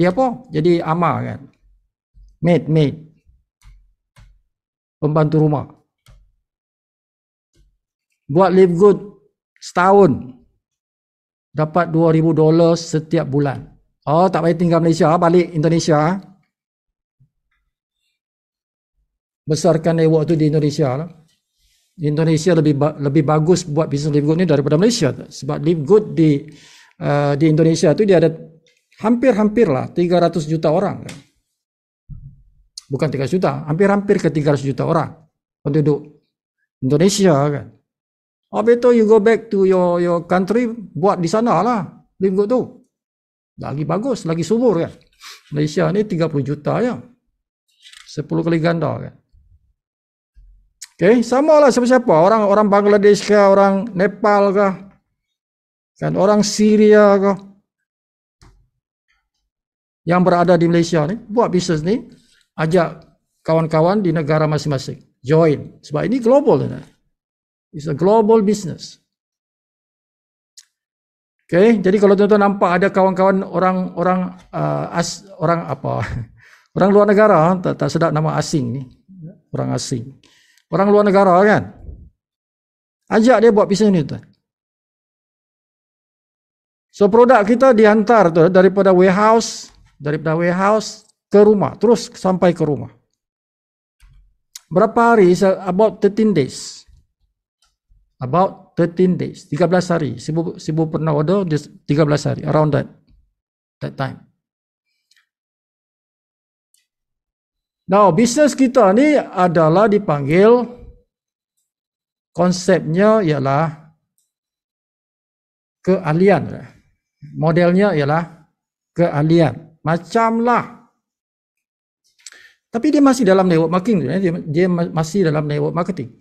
apa? Jadi ama kan. Maid. Pembantu rumah. Buat Live Good setahun. Dapat 2,000 dolar setiap bulan. Tak payah tinggal Malaysia, balik Indonesia. Besarkan network tu di Indonesia lah. Indonesia lebih bagus buat bisnes Live Good ni daripada Malaysia. Sebab Live Good di Indonesia tu dia ada hampir lah 300 juta orang. Bukan 300 juta, hampir ke 300 juta orang penduduk Indonesia kan. Betul you go back to your country, buat di sana lah Live Good tu. Lagi bagus, lagi subur kan. Malaysia ni 30 juta ya. 10 kali ganda kan. Okay, sama lah siapa-siapa, orang Bangladesh ke, orang Nepal ke, kan orang Syria ke, yang berada di Malaysia ni, buat bisnes ni, ajak kawan-kawan di negara masing-masing, join, sebab ini global ni. It's a global business. Okay, jadi kalau tuan-tuan nampak ada kawan-kawan orang orang luar negara, tak sedap nama asing ni, orang asing, orang luar negara kan, ajak dia buat bisnes ni tuan. So produk kita dihantar tu daripada warehouse ke rumah, terus sampai ke rumah. Berapa hari? About 13 days. About 13 days, 13 hari. Sibu pernah order 13 hari, around that time. Now, bisnes kita ni adalah dipanggil, konsepnya ialah keahlian. Modelnya ialah keahlian. Macamlah. Tapi dia masih dalam network marketing. Dia masih dalam network marketing.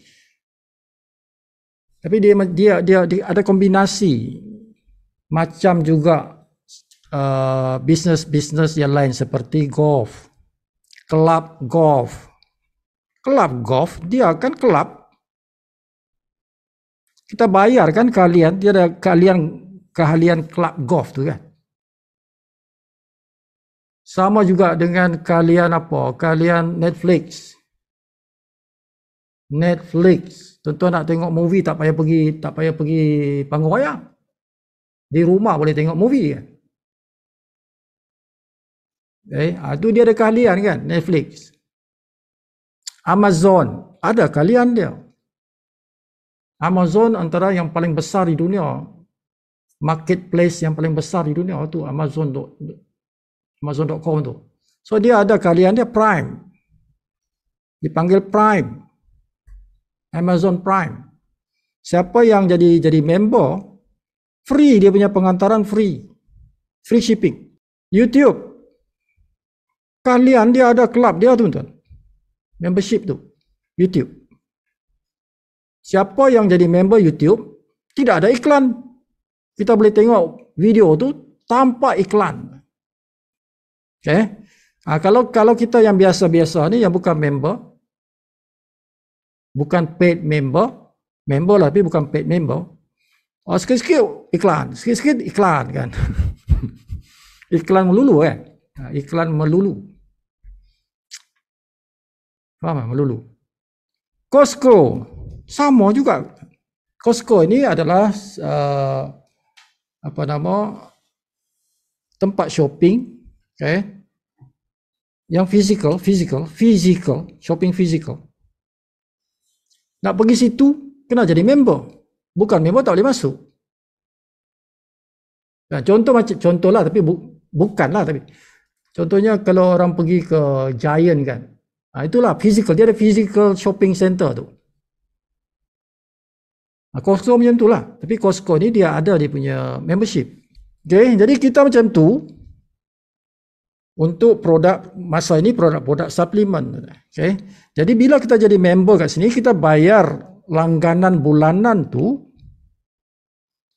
Tapi dia ada kombinasi macam juga bisnes yang lain seperti golf, kelab golf. Kelab golf dia kan kelab. Kita bayar kan keahlian, dia ada keahlian kelab golf tu kan. Sama juga dengan keahlian apa? Keahlian Netflix. Tuan-tuan nak tengok movie tak payah pergi panggung wayang. Di rumah boleh tengok movie kan. Itu dia ada keahlian kan, Netflix. Amazon ada keahlian dia. Amazon antara yang paling besar di dunia. Marketplace yang paling besar di dunia tu Amazon.com tu. So dia ada keahlian dia Prime. Dipanggil Prime. Amazon Prime. Siapa yang jadi member, free dia punya pengantaran, free shipping. YouTube, kalian dia ada club dia tuan-tuan, membership tu YouTube. Siapa yang jadi member YouTube, tidak ada iklan. Kita boleh tengok video tu tanpa iklan. Okay? Kalau kita yang biasa-biasa ni, yang bukan member, bukan paid member lah tapi bukan paid member. Sikit-sikit iklan kan. Iklan melulu kan. Iklan melulu. Faham tak? Melulu. Costco sama juga. Costco ini adalah tempat shopping, okay? Yang physical, shopping physical. Nak pergi situ, kena jadi member. Bukan member tak boleh masuk. Nah, contohlah, tapi bukanlah. Tapi contohnya kalau orang pergi ke Giant kan, itulah physical. Dia ada physical shopping center tu. Costco macam tu lah. Tapi Costco ni dia ada dia punya membership. Okay, jadi kita macam tu untuk produk, masa ini produk suplemen. Okay, jadi bila kita jadi member kat sini, kita bayar langganan bulanan tu,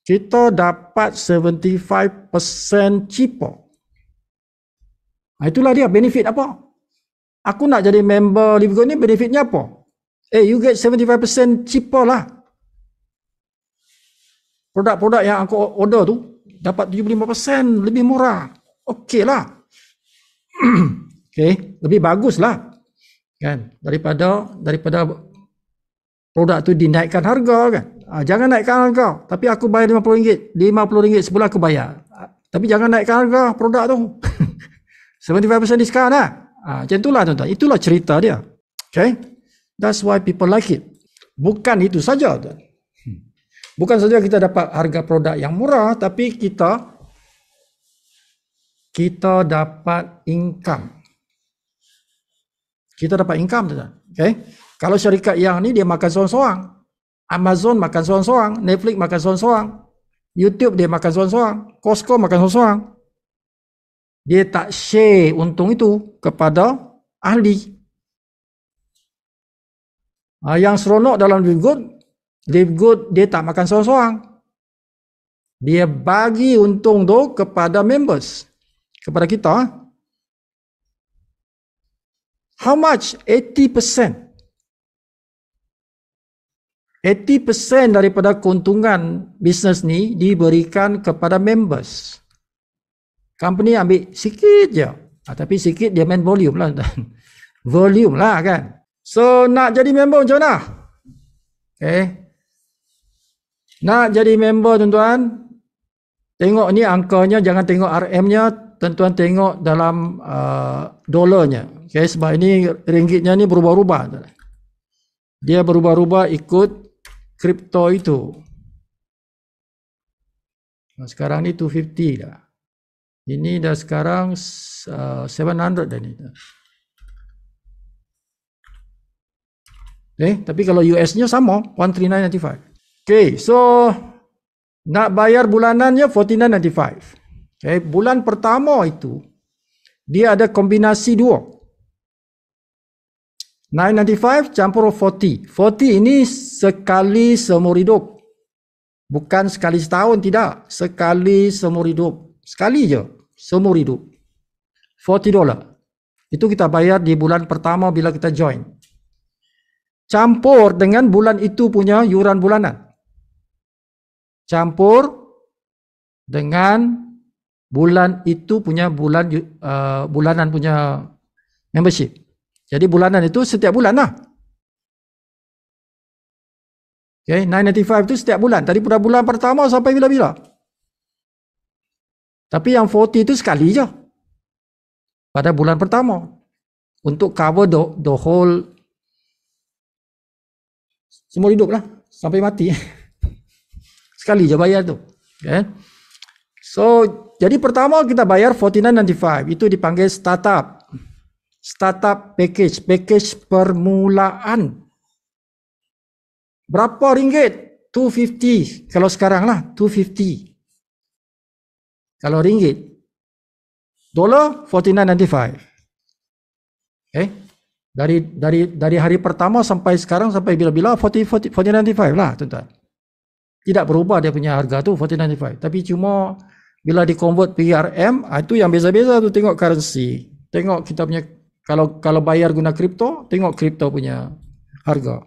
kita dapat 75% cheaper. Itulah dia benefit apa. Aku nak jadi member Live Go ni, benefitnya apa? You get 75% cheaper lah. Produk-produk yang aku order tu dapat 75% lebih murah. Okey lah. Okay, lebih bagus lah kan, daripada produk tu dinaikkan harga kan. Jangan naikkan harga, tapi aku bayar RM50 sebulan aku bayar. Tapi jangan naikkan harga produk tu. 75% diskaun lah. Macam itulah tuan-tuan. Itulah cerita dia. Okay, that's why people like it. Bukan itu saja tuan. Bukan saja kita dapat harga produk yang murah, tapi kita dapat income. Kita dapat income tuan. Okay? Kalau syarikat yang ni dia makan seorang-seorang. Amazon makan seorang-seorang, Netflix makan seorang-seorang, YouTube dia makan seorang-seorang, Costco makan seorang-seorang. Dia tak share untung itu kepada ahli. Yang seronok dalam Live Good dia tak makan seorang-seorang. Dia bagi untung tu kepada members, kepada kita. How much? 80%. 80% daripada keuntungan bisnes ni diberikan kepada members. Company ambil sikit je. Tapi sikit dia main volume lah. Volume lah kan. So nak jadi member macam mana? Okay. Nak jadi member tuan-tuan, tengok ni angkanya, jangan tengok RM-nya, tuan-tuan tengok dalam dolarnya. Okay, sebab ini ringgitnya ni berubah-ubah. Dia berubah-ubah ikut kripto itu. Sekarang ni 250 dah. Ini dah sekarang 700 dah ni. Tapi kalau US-nya sama, 139.95. Okay, so nak bayar bulanannya 49.95. Okay, bulan pertama itu dia ada kombinasi dua. 9.95 campur 40. 40 ini sekali seumur hidup. Bukan sekali setahun, tidak. Sekali seumur hidup. Sekali je seumur hidup. $40. Itu kita bayar di bulan pertama bila kita join. Campur dengan bulan itu punya yuran bulanan. Campur dengan bulan itu punya bulanan punya membership. Jadi bulanan itu setiap bulan lah. Okay, 9.95 itu setiap bulan. Tadi pada bulan pertama sampai bila-bila. Tapi yang 40 itu sekali je. Pada bulan pertama. Untuk cover the whole seumur hidup lah. Sampai mati. Sekali je bayar tu. Okay. So, jadi pertama kita bayar 49.95. Itu dipanggil startup. Startup package. Package permulaan. Berapa ringgit? 250. Kalau sekarang lah, 250. Kalau ringgit. Dolar, 49.95. Okay. Dari hari pertama sampai sekarang, sampai bila-bila, 49.95 lah, tuan-tuan. Tidak berubah dia punya harga tu 49.95. Tapi cuma bila di convert PRM, itu yang beza-beza tu, tengok currency. Tengok kita punya, kalau bayar guna kripto, tengok kripto punya harga.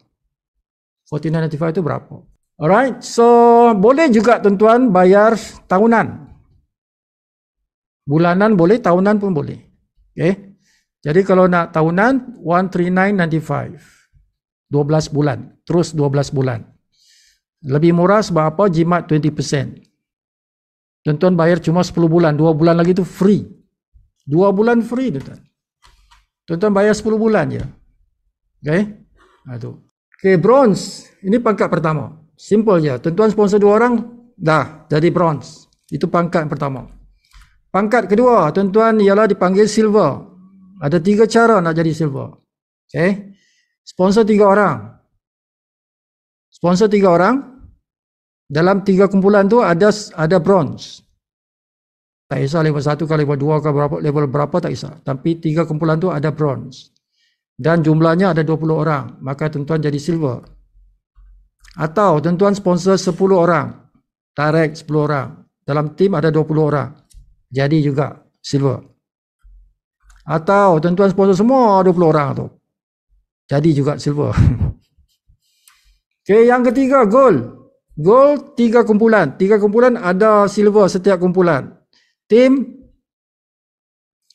49.95 itu berapa? Alright, so boleh juga tuan-tuan bayar tahunan. Bulanan boleh, tahunan pun boleh. Okay. Jadi kalau nak tahunan 139.95. 12 bulan, terus 12 bulan. Lebih murah sebab apa? Jimat 20%. Tuan-tuan bayar cuma 10 bulan, 2 bulan lagi tu free. 2 bulan free tuan-tuan. Tuan-tuan bayar 10 bulan je. Okay? Okay, bronze. Ini pangkat pertama. Simple je. Tuan-tuan sponsor 2 orang, dah jadi bronze. Itu pangkat pertama. Pangkat kedua, tuan-tuan, ialah dipanggil silver. Ada 3 cara nak jadi silver. Okay? Sponsor 3 orang. Sponsor 3 orang. Dalam 3 kumpulan tu ada bronze. Tak kisah level 1 ke level 2 ke level berapa, tak kisah. Tapi 3 kumpulan tu ada bronze. Dan jumlahnya ada 20 orang. Maka tuan-tuan jadi silver. Atau tuan-tuan sponsor 10 orang. Direct 10 orang. Dalam tim ada 20 orang. Jadi juga silver. Atau tuan-tuan sponsor semua 20 orang tu. Jadi juga silver. Okay, yang ketiga gold. Gold 3 kumpulan. 3 kumpulan ada silver setiap kumpulan. Tim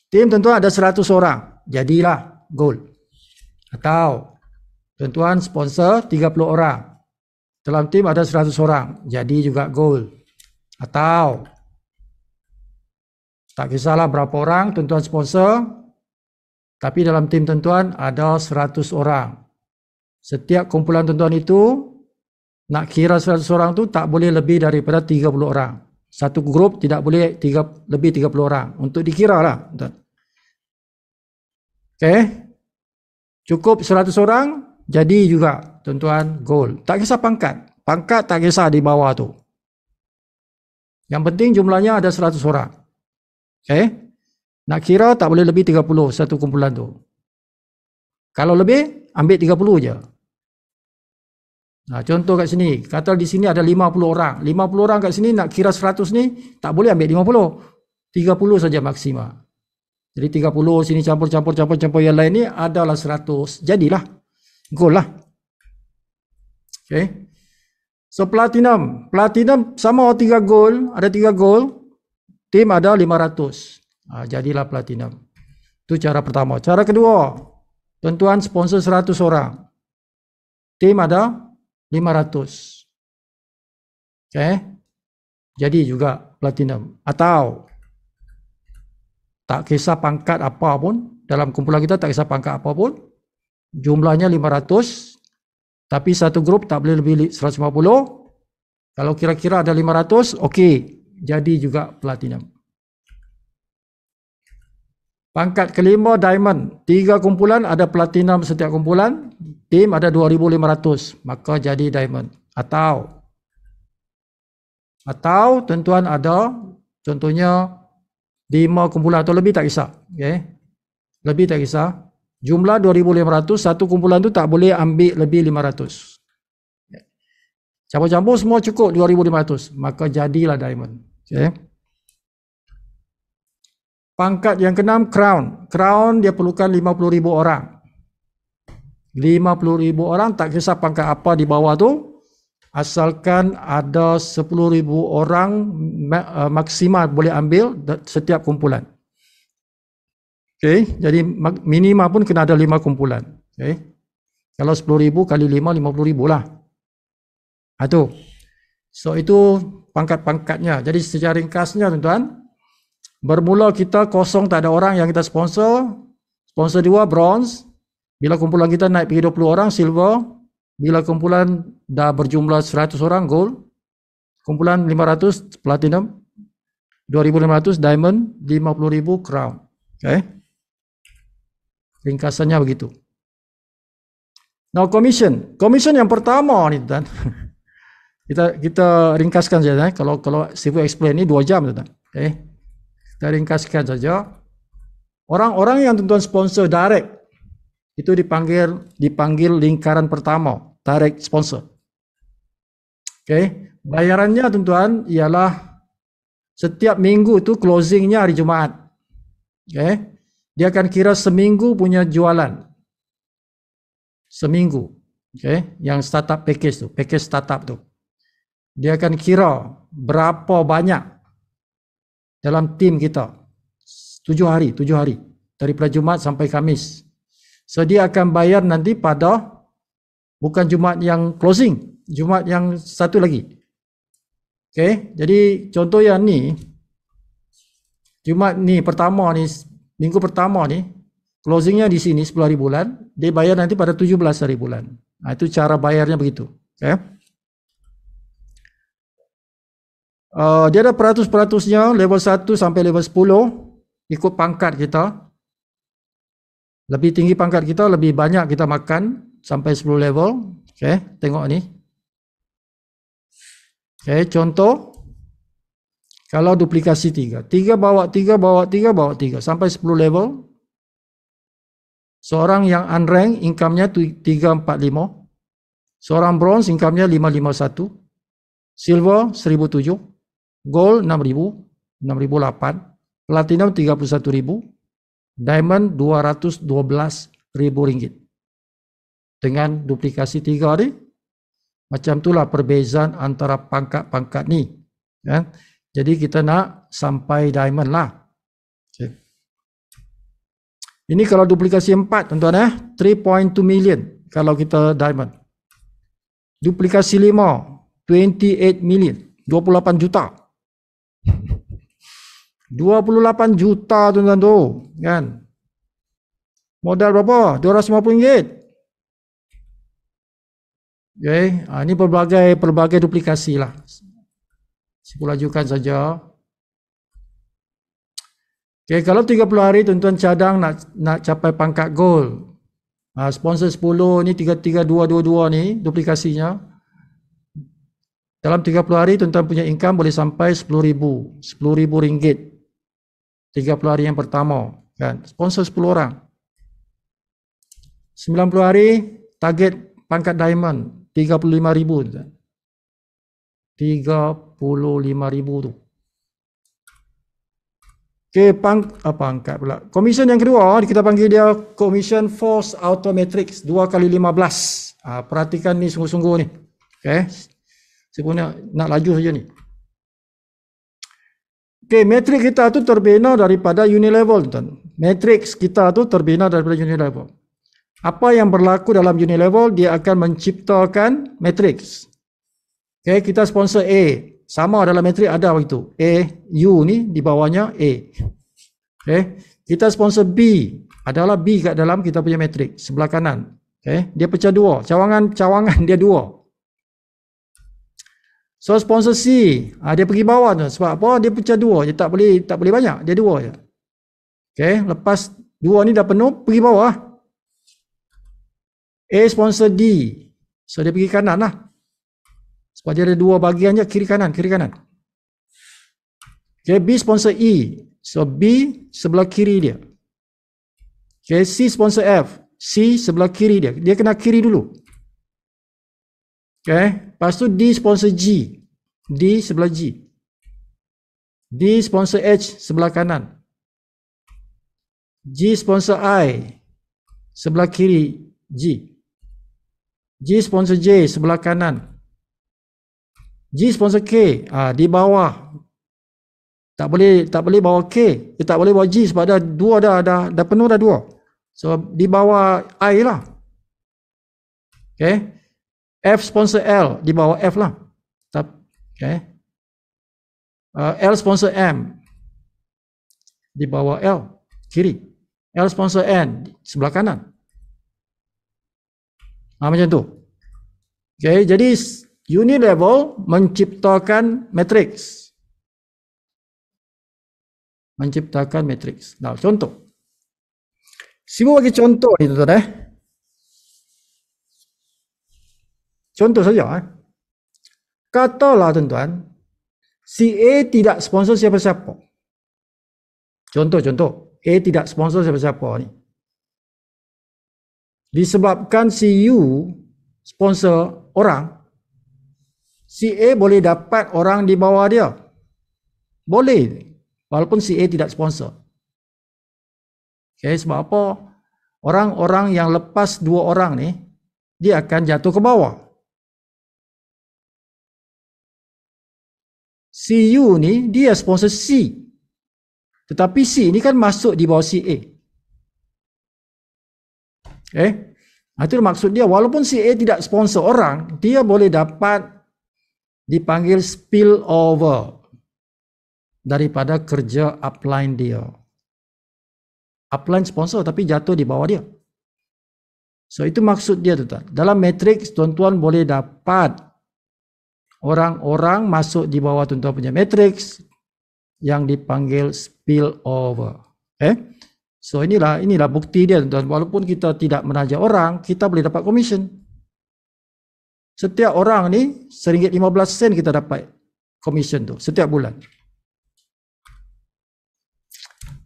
tuan-tuan ada 100 orang. Jadilah gold. Atau tuan-tuan sponsor 30 orang. Dalam tim ada 100 orang. Jadi juga gold. Atau tak kisahlah berapa orang tuan-tuan sponsor. Tapi dalam tim tuan-tuan ada 100 orang. Setiap kumpulan tuan-tuan itu, nak kira 100 orang tu tak boleh lebih daripada 30 orang. Satu grup tidak boleh lebih 30 orang. Untuk dikira lah. Okay. Cukup 100 orang, jadi juga tuan-tuan gold. Tak kisah pangkat. Pangkat tak kisah di bawah tu. Yang penting jumlahnya ada 100 orang. Okay. Nak kira tak boleh lebih 30 satu kumpulan tu. Kalau lebih, ambil 30 je. Contoh kat sini, kata di sini ada 50 orang. 50 orang kat sini nak kira 100 ni, tak boleh ambil 50. 30 saja maksima. Jadi 30 sini campur yang lain ni adalah 100. Jadilah goal lah. Okay. So platinum sama 3 gol, ada 3 gol. Tim ada 500. Jadilah platinum. Itu cara pertama. Cara kedua, tuan-tuan sponsor 100 orang. Tim ada 500. Okay. Jadi juga platinum. Atau tak kisah pangkat apa pun, dalam kumpulan kita tak kisah pangkat apa pun, jumlahnya 500, tapi satu grup tak boleh lebih 150. Kalau kira-kira ada 500, okey, jadi juga platinum. Pangkat kelima, diamond. 3 kumpulan ada platinum setiap kumpulan. Tim ada 2,500. Maka jadi diamond. Atau tuan-tuan ada, contohnya 5 kumpulan atau lebih tak kisah. Okay. Lebih tak kisah. Jumlah 2,500. Satu kumpulan tu tak boleh ambil lebih 500. Campur-campur semua cukup 2,500. Maka jadilah diamond. Okay. Pangkat yang keenam, crown. Crown dia perlukan 50,000 orang. 50,000 orang, tak kisah pangkat apa di bawah tu, asalkan ada 10,000 orang maksimal boleh ambil setiap kumpulan. Okay, jadi minima pun kena ada 5 kumpulan. Okay. Kalau 10,000 kali 5, 50,000 lah. Itu. So itu pangkat-pangkatnya. Jadi secara ringkasnya tuan-tuan, bermula kita kosong, tak ada orang yang kita sponsor. Sponsor 2, bronze. Bila kumpulan kita naik pergi 20 orang, silver. Bila kumpulan dah berjumlah 100 orang, gold. Kumpulan 500, platinum. 2,500, diamond. 50,000, crown. Okay. Ringkasannya begitu. Now commission. Commission yang pertama ni tuan. kita ringkaskan saja. Kalau Sifu explain ni 2 jam tuan. Okay. Kita ringkaskan saja. Orang-orang yang tuan-tuan sponsor direct itu dipanggil lingkaran pertama, direct sponsor. Okay. Bayarannya tuan-tuan ialah setiap minggu itu closingnya hari Jumaat. Okay. Dia akan kira seminggu punya jualan. Seminggu. Okay. Yang startup package tu, package startup tu. Dia akan kira berapa banyak dalam tim kita. 7 hari. Daripada Jumaat sampai Khamis. So dia akan bayar nanti pada bukan Jumaat yang closing. Jumaat yang satu lagi. Okay. Jadi contoh yang ni. Jumaat ni pertama ni. Minggu pertama ni. Closingnya di sini 10 hari bulan. Dia bayar nanti pada 17 hari bulan. Itu cara bayarnya begitu. Okay. Dia ada peratus-peratusnya, level 1 sampai level 10, ikut pangkat kita. Lebih tinggi pangkat kita, lebih banyak kita makan, sampai 10 level. Okay, tengok ni. Okay, contoh, kalau duplikasi 3. 3 bawa 3, bawa 3, bawa 3, sampai 10 level. Seorang yang unranked, income-nya 345. Seorang bronze, income-nya 551. Silver, 1,007. Gold 6,000, 6,008, platinum 31,000, diamond 212,000 ringgit. Dengan duplikasi 3 ni, macam itulah perbezaan antara pangkat-pangkat ni. Ya. Jadi kita nak sampai diamond lah. Okay. Ini kalau duplikasi 4 tuan-tuan 3.2 million kalau kita diamond. Duplikasi 5, 28 million, 28 juta. 28 juta tuan-tuan tu, kan? Modal berapa? RM250. Okay, ini pelbagai duplikasi lah. Saya lajukan saja. Okay, kalau 30 hari tuan-tuan cadang nak capai pangkat gold. Sponsor 10 ni 33222 ni duplikasinya. Dalam 30 hari tuan-tuan punya income boleh sampai 10,000 ringgit. 30 hari yang pertama, kan? Sponsor 10 orang. 90 hari target pangkat diamond. 35,000 tuan. 35,000 tu. Okey, pangkat pula. Komisen yang kedua, kita panggil dia Commission Force Auto Matrix 2 kali 15. Perhatikan ni sungguh-sungguh ni. Okey. Saya pun nak laju saja ni. Okey, matrix kita tu terbina daripada unit level tuan. Matrix kita tu terbina daripada unit level. Apa yang berlaku dalam unit level, dia akan menciptakan matrix. Okey, kita sponsor A. Sama dalam matrix ada begitu. A, U ni di bawahnya A. Okey, kita sponsor B. Adalah B kat dalam kita punya matrix sebelah kanan. Okey, dia pecah dua. Cawangan dia dua. So sponsor C, dia pergi bawah tu. Sebab apa? Dia pecah dua. Dia tak boleh banyak. Dia dua je. Okey, lepas dua ni dah penuh, pergi bawah. A sponsor D. So dia pergi kanan lah. Sebab dia ada dua bahagian je, kiri kanan. Okay, B sponsor E. So B sebelah kiri dia. Okay, C sponsor F. C sebelah kiri dia. Dia kena kiri dulu. Okay, lepas tu D sponsor G. D sebelah G. D sponsor H sebelah kanan. G sponsor I sebelah kiri G. G sponsor J sebelah kanan. G sponsor K di bawah. Tak boleh bawa K. Dia tak boleh bawa G sebab dah dua dah penuh dah dua. So di bawah I lah. Okay. F sponsor L di bawah F lah. Okay. L sponsor M di bawah L kiri. L sponsor N sebelah kanan. Macam tu. Okay, jadi unit level menciptakan matrix. Nah, contoh. Sibu bagi contoh ni tuan-tuan. Contoh saja. Katalah tuan-tuan, si A tidak sponsor siapa-siapa. Contoh. A tidak sponsor siapa-siapa ni. Disebabkan si U sponsor orang, si A boleh dapat orang di bawah dia. Boleh. Walaupun si A tidak sponsor. Okay, sebab apa? Orang-orang yang lepas dua orang ni, dia akan jatuh ke bawah. Si U ni, dia sponsor C. Tetapi C ni kan masuk di bawah si A. Okay? Itu maksud dia. Walaupun si A tidak sponsor orang, dia boleh dapat dipanggil spillover daripada kerja upline dia. Upline sponsor tapi jatuh di bawah dia. So itu maksud dia tuan. Dalam matrix tuan-tuan boleh dapat orang-orang masuk di bawah tuan-tuan punya matrix yang dipanggil spillover. So inilah bukti dia tuan-tuan. Walaupun kita tidak menaja orang, kita boleh dapat komisen. Setiap orang ni RM1.15 kita dapat komisen tu setiap bulan.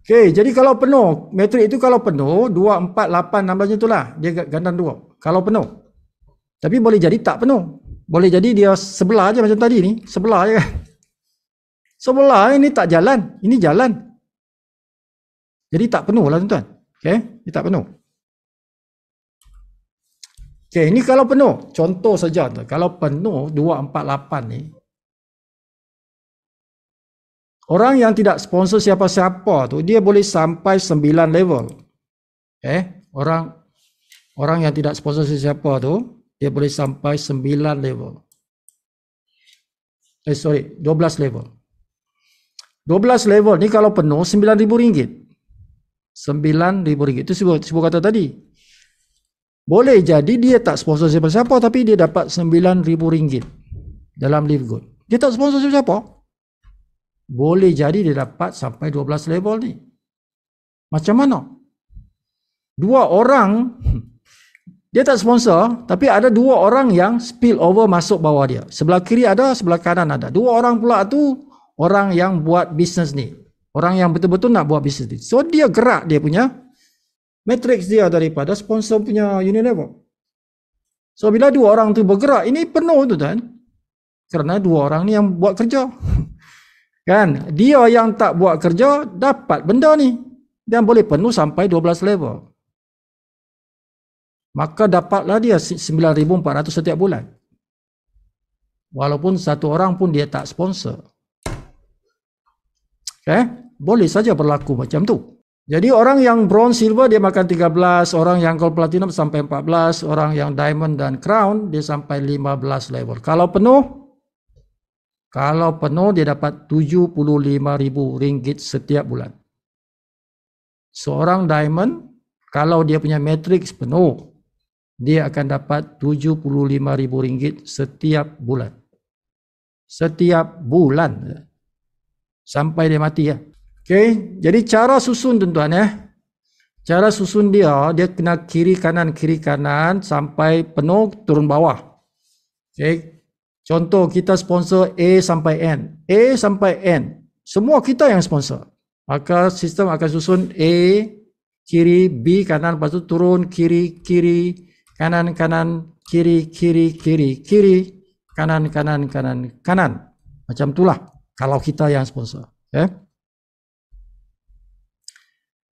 Okey, jadi kalau penuh, matrik itu kalau penuh 2, 4, 8, 16 itulah dia gandang 2. Kalau penuh. Tapi boleh jadi tak penuh. Boleh jadi dia sebelah aja macam tadi ni, sebelah aja kan. Sebelah ini tak jalan, ini jalan. Jadi tak penuh lah tuan-tuan. Okey, ini tak penuh. Okey, ini kalau penuh, contoh saja tuan. Kalau penuh 2, 4, 8 ni, orang yang tidak sponsor siapa-siapa tu, dia boleh sampai 9 level. Orang yang tidak sponsor siapa tu, dia boleh sampai 9 level. 12 level. 12 level ni kalau penuh RM9,000. RM9,000. Itu Sibu kata tadi. Boleh jadi dia tak sponsor siapa-siapa tapi dia dapat RM9,000 dalam live goal. Dia tak sponsor siapa-siapa. Boleh jadi dia dapat sampai 12 level ni. Macam mana? Dua orang, dia tak sponsor, tapi ada dua orang yang spill over masuk bawah dia. Sebelah kiri ada, sebelah kanan ada. Dua orang pula tu, orang yang buat bisnes ni. Orang yang betul-betul nak buat bisnes ni. So dia gerak dia punya matrix dia daripada sponsor punya unit level. So bila dua orang tu bergerak, ini penuh tu kan. Kerana dua orang ni yang buat kerja. Kan? Dia yang tak buat kerja dapat benda ni. Dan boleh penuh sampai 12 level. Maka dapatlah dia 9,400 setiap bulan. Walaupun satu orang pun dia tak sponsor. Okay? Boleh saja berlaku macam tu. Jadi orang yang bronze silver dia makan 13, orang yang gold platinum sampai 14, orang yang diamond dan crown dia sampai 15 level. Kalau penuh dia dapat RM75,000 setiap bulan. Seorang diamond kalau dia punya matrix penuh dia akan dapat RM75,000 setiap bulan. Setiap bulan sampai dia mati ya. Okey, jadi cara susun tuan-tuan ya. Cara susun dia kena kiri kanan sampai penuh turun bawah. Okey. Contoh kita sponsor A sampai N. A sampai N. Semua kita yang sponsor. Maka sistem akan susun A kiri, B kanan, lepas tu turun kiri, kanan, kiri, kanan. Macam itulah kalau kita yang sponsor. Okay?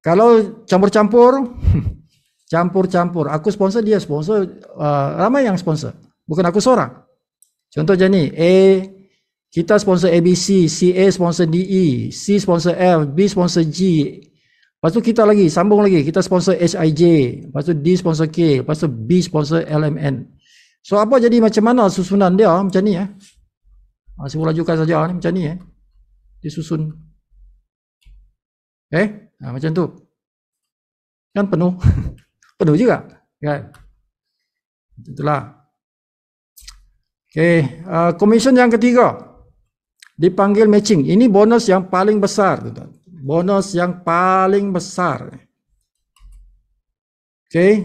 Kalau campur-campur, aku sponsor, dia sponsor, ramai yang sponsor. Bukan aku seorang. Contoh je ni, A, kita sponsor ABC, CA sponsor DE, C sponsor F, B sponsor G. Lepas tu kita sambung lagi, kita sponsor HIJ, lepas tu D sponsor K, lepas tu B sponsor LMN. So apa jadi macam mana susunan dia macam ni ya? Saya lajukan saja ni macam ni ya. Disusun. Macam tu. Kan penuh. Penuh juga. Kan? Itulah. Komisen yang ketiga. Dipanggil matching. Ini bonus yang paling besar. Bonus yang paling besar.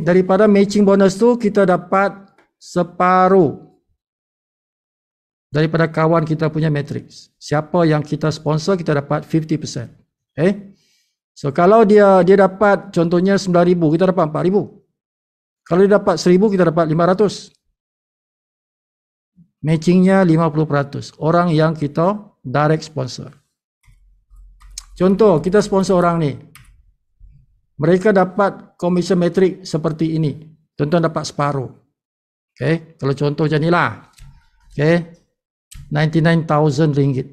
Daripada matching bonus tu kita dapat separuh daripada kawan kita punya matrix. Siapa yang kita sponsor kita dapat 50%. So kalau dia dapat contohnya 9,000, kita dapat 4,000. Kalau dia dapat 1,000 kita dapat 500. Matchingnya 50%. Orang yang kita direct sponsor. Contoh kita sponsor orang ni. Mereka dapat commission matrix seperti ini. Tuan-tuan dapat separuh. Kalau contoh macam ni lah. RM99,000.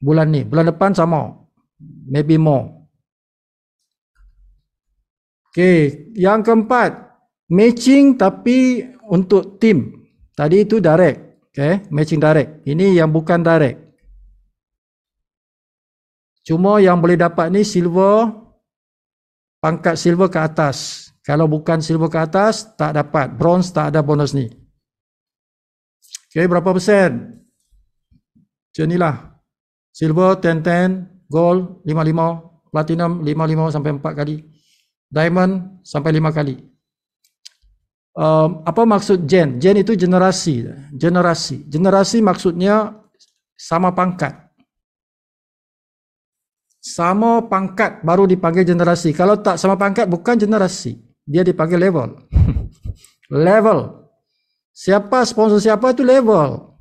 Bulan ni. Bulan depan sama. Maybe more. Yang keempat. Matching tapi untuk team. Tadi itu direct. Matching direct. Ini yang bukan direct. Cuma yang boleh dapat ni silver. Pangkat silver ke atas. Kalau bukan silver ke atas, tak dapat. Bronze tak ada bonus ni. Berapa persen? Macam inilah. Silver 10-10, gold 5-5, platinum 5-5 sampai 4 kali. Diamond sampai 5 kali. Apa maksud gen? Gen itu generasi. Generasi maksudnya sama pangkat. Sama pangkat baru dipanggil generasi. Kalau tak sama pangkat bukan generasi. Dia dipanggil level. Level. Siapa sponsor siapa itu level.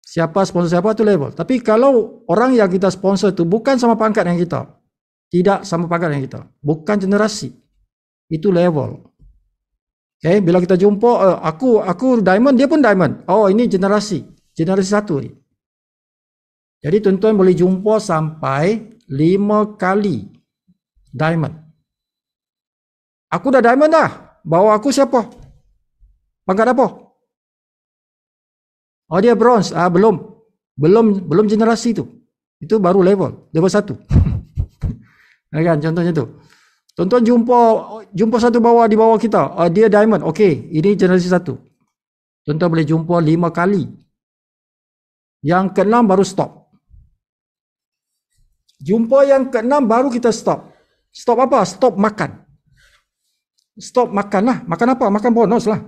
Siapa sponsor siapa itu level. Tapi kalau orang yang kita sponsor itu bukan sama pangkat yang kita. Tidak sama pangkat yang kita. Bukan generasi. Itu level. Bila kita jumpa, aku diamond, dia pun diamond. Oh, ini generasi. Generasi satu ni. Jadi tuan-tuan boleh jumpa sampai 5 kali diamond. Aku dah diamond dah. Bawa aku siapa? Pangkat apa? Oh, dia bronze. Belum generasi tu. Itu baru level 1. Kan contohnya tu. Tuan-tuan jumpa satu di bawah kita. Dia diamond. Okey, ini generasi 1. Tuan-tuan boleh jumpa 5 kali. Yang ke-6 baru stop. Jumpa yang ke-6 baru kita stop. Stop apa? Stop makan. Stop makan lah. Makan apa? Makan bonus lah.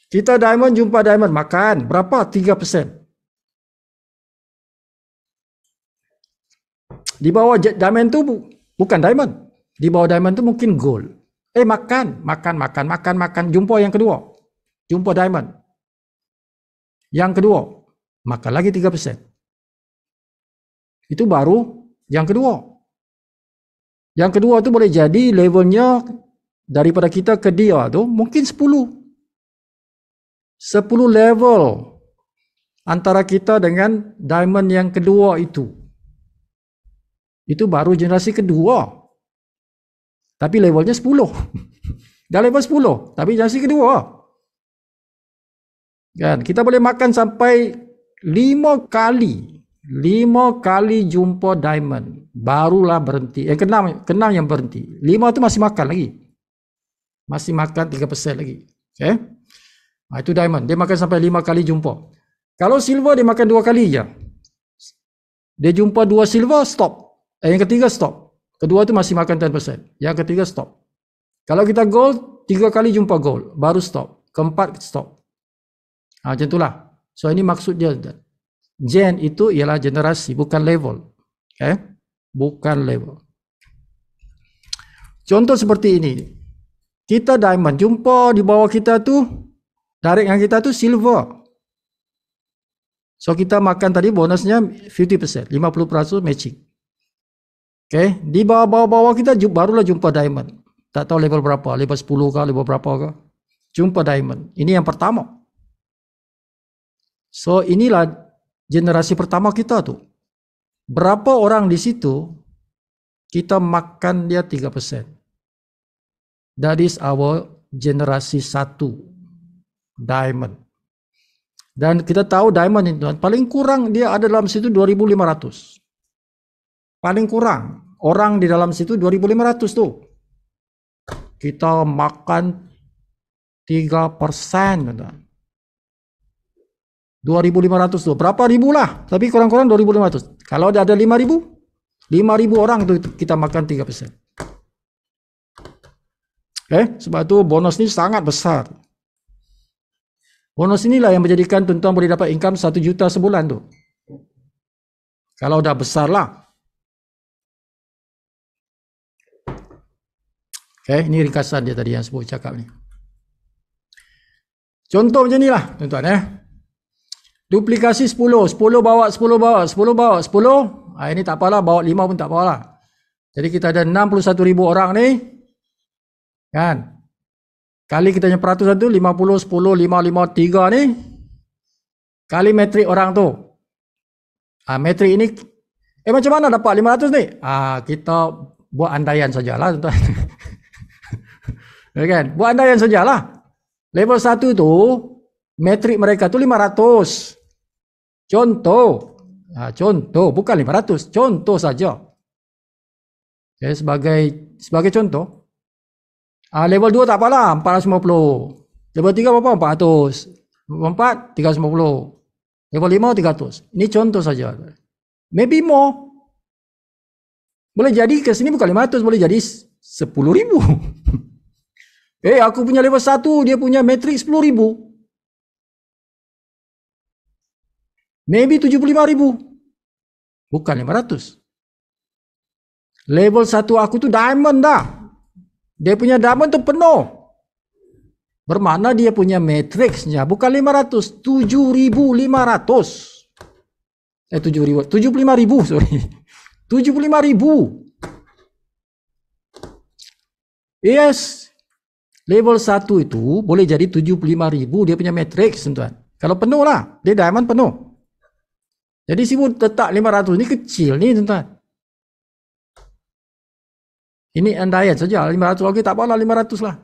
Kita diamond jumpa diamond. Makan. Berapa? 3%. Di bawah diamond tu bukan diamond. Di bawah diamond tu mungkin gold. Makan. Jumpa yang kedua. Jumpa diamond. Yang kedua. Makan lagi 3%. Itu baru yang kedua. Yang kedua tu boleh jadi levelnya daripada kita ke dia tu mungkin 10 level antara kita dengan diamond yang kedua itu. Itu baru generasi kedua. Tapi levelnya 10. Dah level 10, tapi generasi kedua. Kan, kita boleh makan sampai 5 kali jumpa diamond. Barulah berhenti. Yang keenam yang berhenti. 5 tu masih makan lagi. Masih makan 3% lagi. Okay? Itu diamond. Dia makan sampai 5 kali jumpa. Kalau silver dia makan 2 kali je. Dia jumpa 2 silver, stop. Yang ketiga stop. Kedua tu masih makan 10%. Yang ketiga stop. Kalau kita gold, 3 kali jumpa gold. Baru stop. Keempat stop. Macam itulah. So ini maksud dia. Gen itu ialah generasi, bukan level. Okay? Bukan level. Contoh seperti ini. Kita diamond. Jumpa di bawah kita tu, direct dengan kita tu silver. So kita makan tadi bonusnya 50%. 50% matching. Okay? Di bawah kita barulah jumpa diamond. Tak tahu level berapa. Level 10 ke, level berapa ke. Jumpa diamond. Ini yang pertama. So inilah generasi pertama kita tu. Berapa orang di situ kita makan dia 3%. That is our generasi 1 diamond. Dan kita tahu diamond itu paling kurang dia ada dalam situ 2.500. Paling kurang orang di dalam situ 2.500 tu. Kita makan 3%. 2.500 tu. Berapa ribu lah. Tapi kurang-kurang 2.500. Kalau ada 5.000 orang tu kita makan 3%. Sebab tu bonus ni sangat besar. Bonus inilah yang menjadikan tuan-tuan boleh dapat income 1 juta sebulan tu. Kalau dah besar lah. Ini ringkasan dia tadi yang sebut cakap ni. Contoh macam ni lah tuan-tuan Duplikasi 10 bawa 10 bawa 10 bawa 10. Ini tak apalah, bawa 5 pun tak apalah. Jadi kita ada 61,000 orang ni. Kan? Kali kita punya peratus tu 50, 10, 5, 5, 3 ni. Kali metrik orang tu. Metrik ini macam mana dapat 500 ni? Kita buat andaian sajalah tuan-tuan. Kan? Buat andaian sajalah. Level 1 tu metrik mereka tu 500. Contoh bukan 500, contoh saja. Sebagai contoh. Level 2 tak apalah, 450. Level 3 berapa? 400. Level 4 350. Level 5 300. Ini contoh saja. Maybe more. Boleh jadi ke sini bukan 500, boleh jadi 10,000. Aku punya level 1, dia punya metrik 10,000. Maybe 75,000. Bukan 500. Level 1 aku tu diamond dah. Dia punya diamond tu penuh. Bermakna dia punya matriksnya bukan 500, 7,500. 75,000, sorry. 75,000. Yes. Level 1 itu boleh jadi 75,000 dia punya matriks, tuan-tuan. Kalau penuh lah, dia diamond penuh. Jadi sibuk letak 500 ni kecil ni, tuan-tuan. Ini andaian saja, 500 lagi tak apalah, 500 lah.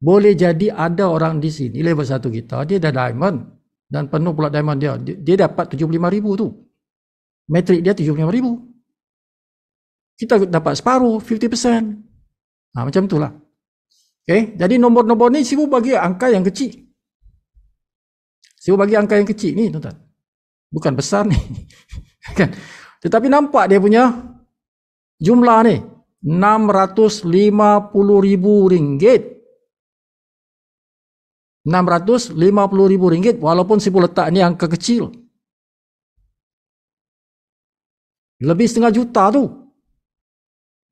Boleh jadi ada orang di sini level 1 kita, dia dah diamond dan penuh pula diamond dia. Dia dapat 75,000 tu. Metrik dia 75,000. Kita dapat separuh, 50%. Macam itulah. Okay? Jadi nombor-nombor ni sibuk bagi angka yang kecil. Sibuk bagi angka yang kecil ni, tuan-tuan. Bukan besar ni. Kan? Tetapi nampak dia punya jumlah ni. 650,000 ringgit. 650,000 ringgit walaupun sibuk letak ni angka kecil. Lebih setengah juta tu.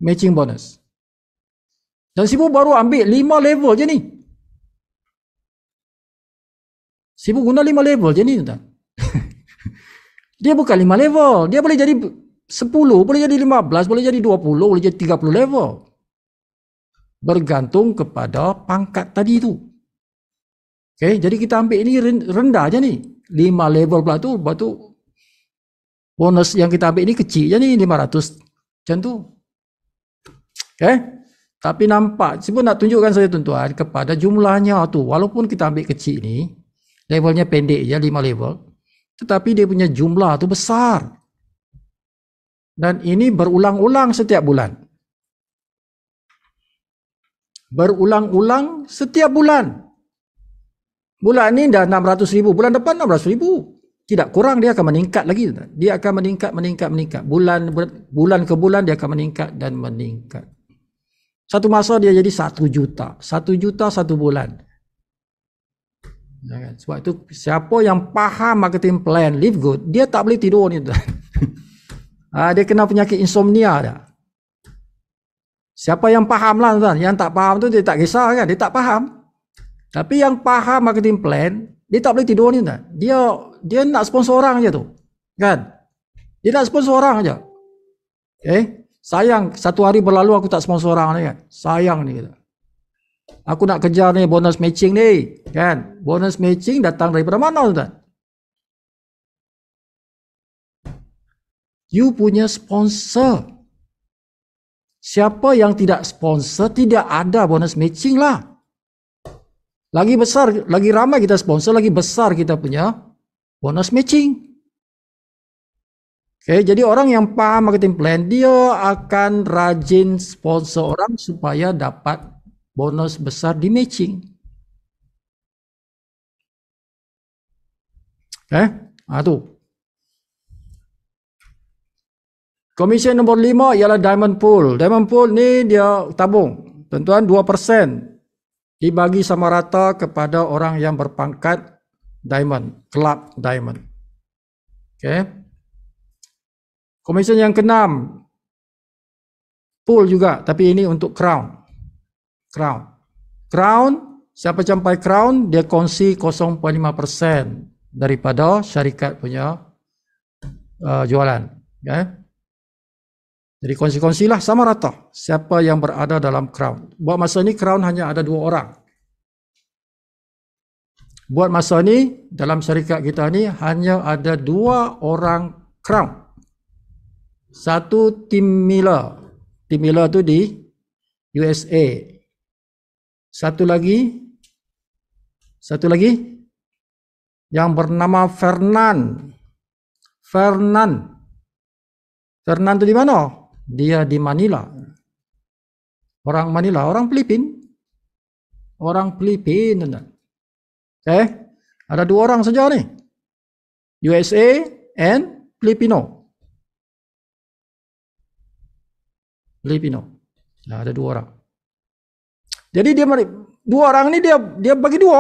matching bonus. Dan Sibu baru ambil 5 level je ni. Sibu guna 5 level je ni, tuan. Dia bukan 5 level. Dia boleh jadi 10, boleh jadi 15, boleh jadi 20, boleh jadi 30 level. Bergantung kepada pangkat tadi tu. Okay, jadi kita ambil ini rendah je ni. 5 level pula tu, lepas tu bonus yang kita ambil ni kecil je ni, 500 macam tu. Okay, tapi nampak, Sibu nak tunjukkan saya tuan-tuan kepada jumlahnya tu. Walaupun kita ambil kecil ni, levelnya pendek je, 5 level, tetapi dia punya jumlah tu besar. Dan ini berulang-ulang setiap bulan. Berulang-ulang setiap bulan. Bulan ni dah 600,000, bulan depan 600,000. Tidak kurang, dia akan meningkat lagi. Dia akan meningkat. Bulan ke bulan dia akan meningkat dan meningkat. Satu masa dia jadi 1 juta. 1 juta satu bulan. Sebab itu siapa yang faham marketing plan Live Good, dia tak boleh tidur ni. Dia kena penyakit insomnia dah. Siapa yang faham lah tuan, yang tak faham tu dia tak kisah kan, dia tak faham. Tapi yang faham marketing plan, dia tak boleh tidur ni tuan. Dia nak sponsor orang je tu. Kan? Dia nak sponsor orang je. Sayang, satu hari berlalu aku tak sponsor orang ni kan. Sayang ni kita. Aku nak kejar ni bonus matching ni, kan? Bonus matching datang daripada mana tuan? You punya sponsor. Siapa yang tidak sponsor, tidak ada bonus matching lah. Lagi besar, lagi ramai kita sponsor, lagi besar kita punya bonus matching. Okay, jadi orang yang paham marketing plan, dia akan rajin sponsor orang supaya dapat bonus besar di matching. Tu. Komisen nombor 5 ialah Diamond Pool. Diamond Pool ni dia tabung. Tuan-tuan 2% dibagi sama rata kepada orang yang berpangkat Diamond, Club Diamond. Okay. Komisen yang ke-6, Pool juga, tapi ini untuk Crown. Crown, siapa sampai Crown, dia kongsi 0.5% daripada syarikat punya jualan. Okay. Jadi kongsi-kongsilah sama rata siapa yang berada dalam Crown. Buat masa ni Crown hanya ada 2 orang. Buat masa ni dalam syarikat kita ni hanya ada 2 orang Crown. Satu Tim Miller. Tim Miller tu di USA. Satu lagi yang bernama Fernand. Fernand tu di mana? Dia di Manila. Orang Manila, orang Filipin. Okay? Ada 2 orang saja ni. USA and Filipino. Ada 2 orang. Jadi dia 2 orang ni dia bagi 2.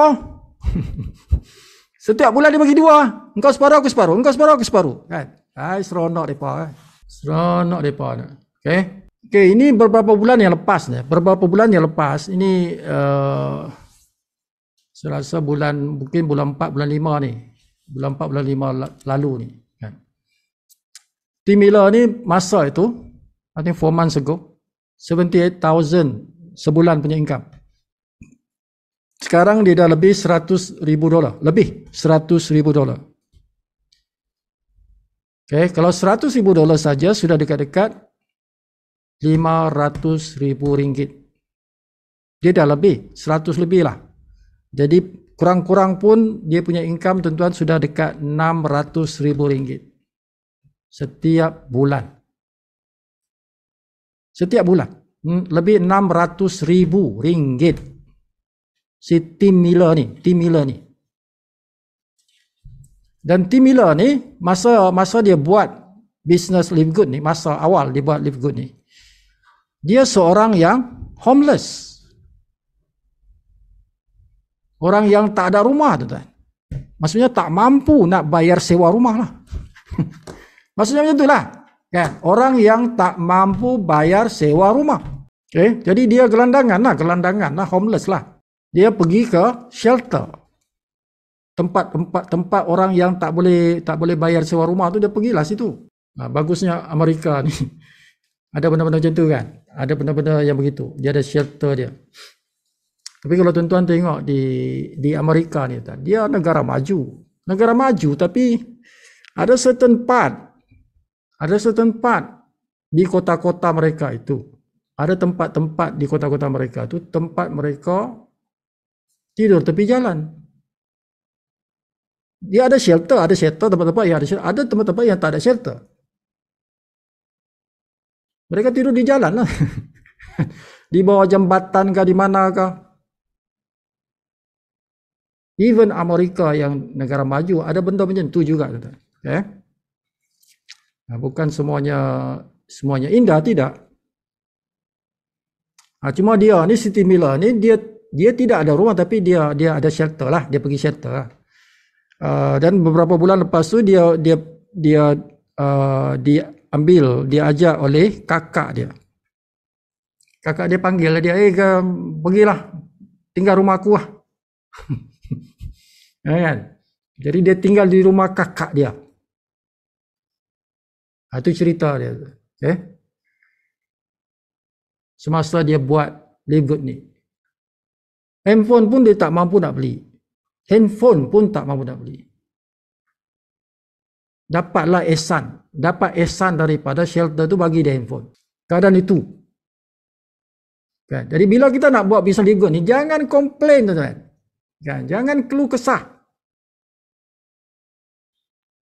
Setiap bulan dia bagi 2. Engkau separuh, aku separuh. Engkau separuh, aku separuh. Kan? Seronok depa kan. Seronok depa. Okay. Okay, ini beberapa bulan yang lepas ni. Ini saya rasa mungkin bulan 4, bulan 5 ni. Bulan 4, bulan 5 lalu ni. Kan. Tim Miller ni masa itu, I think 4 months ago, 78,000 sebulan punya income. Sekarang dia dah lebih $100,000. Lebih $100,000. Okay, kalau $100,000 saja sudah dekat-dekat RM500,000. Dia dah lebih, 100 lebih lah. Jadi kurang-kurang pun dia punya income tuan-tuan sudah dekat RM600,000 setiap bulan. Setiap bulan. Lebih RM600,000. Si Tim Miller ni. Dan Tim Miller ni, masa dia buat bisnes Live Good ni, masa awal dia buat Live Good ni, dia seorang yang homeless. Orang yang tak ada rumah, tuan-tuan. Maksudnya tak mampu nak bayar sewa rumah lah. Maksudnya macam itulah. Kan? Orang yang tak mampu bayar sewa rumah. Okay? Jadi dia gelandangan lah, homeless lah. Dia pergi ke shelter. Tempat orang yang tak boleh bayar sewa rumah tu dia pergilah situ. Bagusnya Amerika ni. Ada benda-benda macam tu kan. Ada benda-benda yang begitu. Dia ada shelter dia. Tapi kalau tuan-tuan tengok di Amerika ni, dia negara maju. Negara maju tapi ada certain part di kota-kota mereka itu. Ada tempat-tempat di kota-kota mereka itu tempat mereka tidur tepi jalan. Dia ada shelter tempat-tempat yang ada shelter, ada tempat-tempat yang tak ada shelter. Mereka tidur di jalan lah. Di bawah jambatan kah, di mana kah. Even Amerika yang negara maju ada benda macam tu juga. Okay? Bukan semuanya indah, tidak. Cuma dia ni City Miller ni dia tidak ada rumah tapi dia ada shelter lah, dia pergi shelter lah. Dan beberapa bulan lepas tu dia diajak oleh kakak dia. Kakak dia panggil dia, pergilah tinggal rumah aku lah. Kan? Jadi dia tinggal di rumah kakak dia. Itu cerita dia. Okay? Semasa dia buat Live Good ni. Handphone pun dia tak mampu nak beli. Dapat ihsan daripada shelter tu bagi dia handphone. Keadaan itu. Kan? Jadi bila kita nak buat bisnes Live Good ni, jangan komplain tuan-tuan. Kan? Jangan keluh kesah.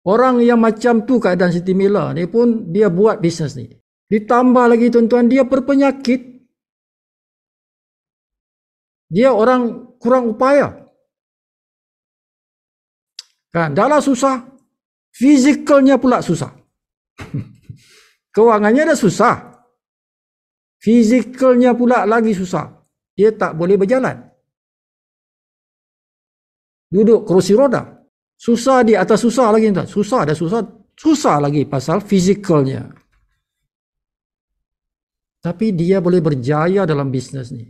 Orang yang macam tu keadaan Siti Mila ni pun dia buat bisnes ni. Ditambah lagi tuan-tuan, dia berpenyakit. Dia orang kurang upaya. Kan, dah susah. Fizikalnya pula susah. Kewangannya dah susah. Fizikalnya pula lagi susah. Dia tak boleh berjalan. Duduk kerusi roda. Susah di atas susah lagi tuan. Susah lagi pasal fizikalnya. Tapi dia boleh berjaya dalam bisnes ni.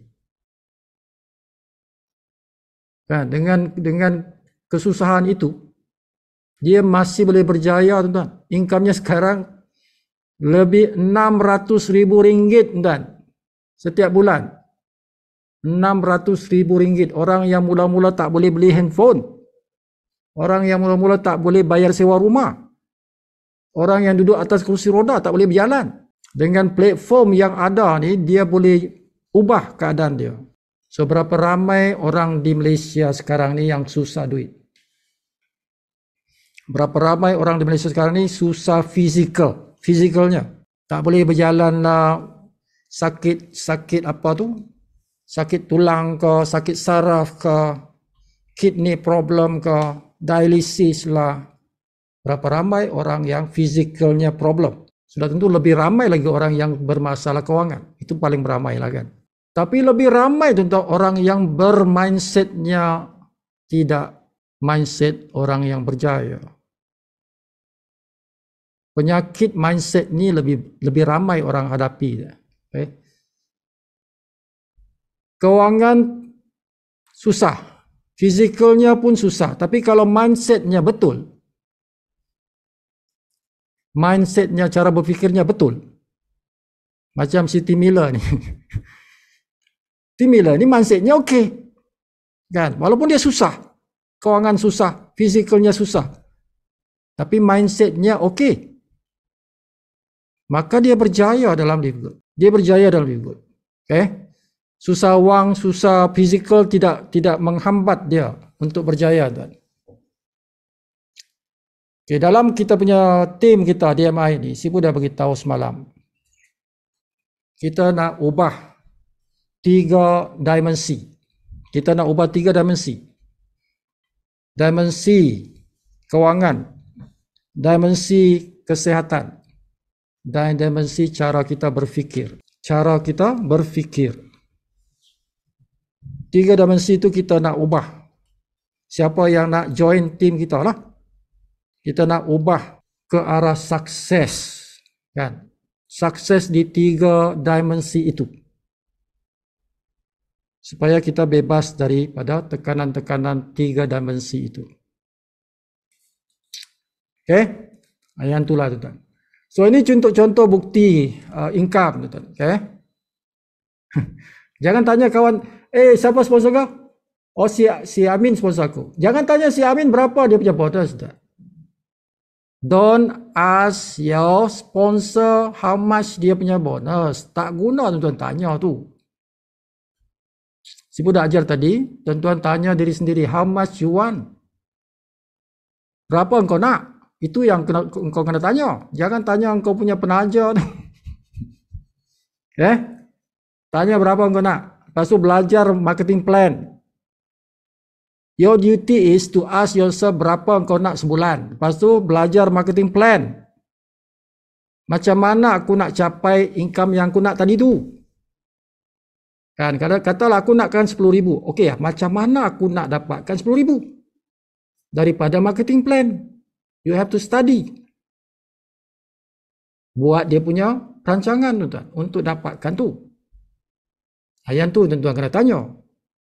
Kan, dengan kesusahan itu dia masih boleh berjaya tuan. Income-nya sekarang lebih RM600,000 tuan. Setiap bulan. RM600,000. Orang yang mula-mula tak boleh beli handphone. Orang yang mula-mula tak boleh bayar sewa rumah. Orang yang duduk atas kerusi roda tak boleh berjalan. Dengan platform yang ada ni, dia boleh ubah keadaan dia. So, berapa ramai orang di Malaysia sekarang ni yang susah duit? Berapa ramai orang di Malaysia sekarang ni susah fizikalnya. Tak boleh berjalan lah, sakit apa tu? Sakit tulang ke, sakit saraf ke, kidney problem ke, dialisis lah. Berapa ramai orang yang fizikalnya problem. Sudah tentu lebih ramai lagi orang yang bermasalah kewangan. Itu paling beramai lah kan. Tapi lebih ramai tentu orang yang bermindsetnya tidak mindset orang yang berjaya. Penyakit mindset ni lebih ramai orang hadapi. Okay. Kewangan susah. Fizikalnya pun susah. Tapi kalau mindsetnya betul, mindsetnya, cara berfikirnya betul. Macam Siti Mila ni. Siti Mila ni mindsetnya okey. Kan? Walaupun dia susah. Kewangan susah. Fizikalnya susah. Tapi mindsetnya okey. Maka dia berjaya dalam Live Good. Dia berjaya dalam Live Good. Okay? Susah wang, susah fizikal tidak menghambat dia untuk berjaya tuan. Okay, dalam kita punya tim kita DMI ni, Sibu dah beritahu semalam. Kita nak ubah 3 dimensi. Kita nak ubah 3 dimensi. Dimensi kewangan, dimensi kesihatan, dan dimensi cara kita berfikir. Cara kita berfikir. 3 dimensi itu kita nak ubah. Siapa yang nak join tim kita lah. Kita nak ubah ke arah sukses. Kan? Sukses di 3 dimensi itu. Supaya kita bebas daripada tekanan-tekanan 3 dimensi itu. Okey? Yang itulah tuan. So ini contoh-contoh bukti income tuan. Okey? Jangan tanya kawan, siapa sponsor kau? Oh si Amin sponsor aku. Jangan tanya si Amin berapa dia punya bonus tuan. Don't ask your sponsor how much dia punya bonus. Tak guna tuan-tuan tanya tu. Si budak ajar tadi, tuan-tuan tanya diri sendiri, how much you want? Berapa engkau nak? Itu yang engkau kena tanya. Jangan tanya engkau punya penaja tu. Tanya berapa engkau nak. Lepas tu belajar marketing plan. Your duty is to ask yourself berapa engkau nak sebulan. Lepas tu belajar marketing plan. Macam mana aku nak capai income yang aku nak tadi tu? Kan, katalah aku nakkan 10,000. Okey, macam mana aku nak dapatkan 10,000? Daripada marketing plan. You have to study. Buat dia punya rancangan tuan untuk dapatkan tu. Yang tu tuan-tuan kena tanya.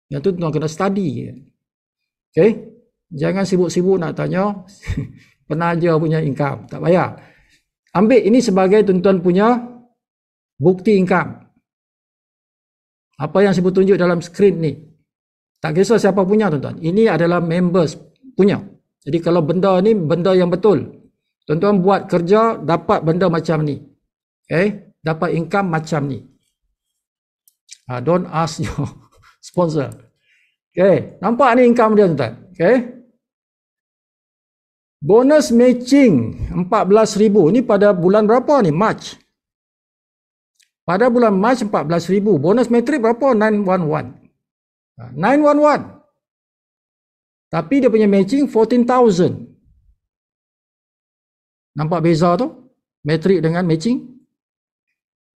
Yang tu tuan-tuan kena study. Okey? Jangan sibuk-sibuk nak tanya penaja punya income. Tak payah. Ambil ini sebagai tuan-tuan punya bukti income. Apa yang saya tunjuk dalam skrin ni. Tak kisah siapa punya tuan-tuan. Ini adalah members punya. Jadi kalau benda ni benda yang betul. Tuan-tuan buat kerja dapat benda macam ni. Okay? Dapat income macam ni. Don't ask your sponsor. Okay? Nampak ni income dia tuan-tuan. Okay? Bonus matching 14,000. Ni pada bulan berapa ni? March. Pada bulan Mac 14,000. Bonus metrik berapa? 911. 911. Tapi dia punya matching 14,000. Nampak beza tu? Metrik dengan matching.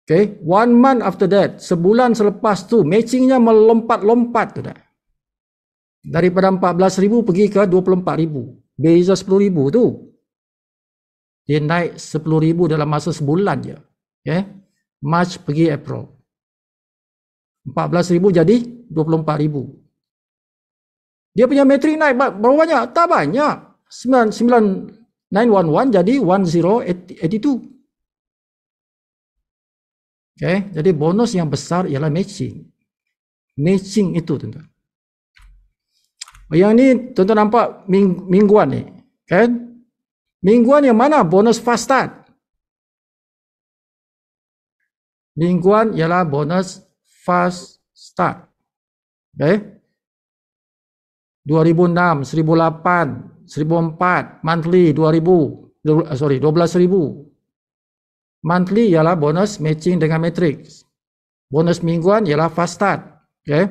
Okay. 1 month after that. Sebulan selepas tu. Matchingnya melompat-lompat tu dah. Daripada 14,000 pergi ke 24,000. Beza 10,000 tu. Dia naik 10,000 dalam masa sebulan je. Okay. March pergi April. 14,000 jadi 24,000. Dia punya metrik naik berapa banyak? Tak banyak. 911 jadi 1082. Okay. Jadi bonus yang besar ialah matching. Matching itu tuan-tuan. Yang ni tuan-tuan nampak mingguan ni. Kan? Mingguan yang mana? Bonus fast start. Mingguan ialah bonus fast start. Okay. 2006, 1008, 1004, monthly 12,000. Monthly ialah bonus matching dengan matrix. Bonus mingguan ialah fast start. Okay.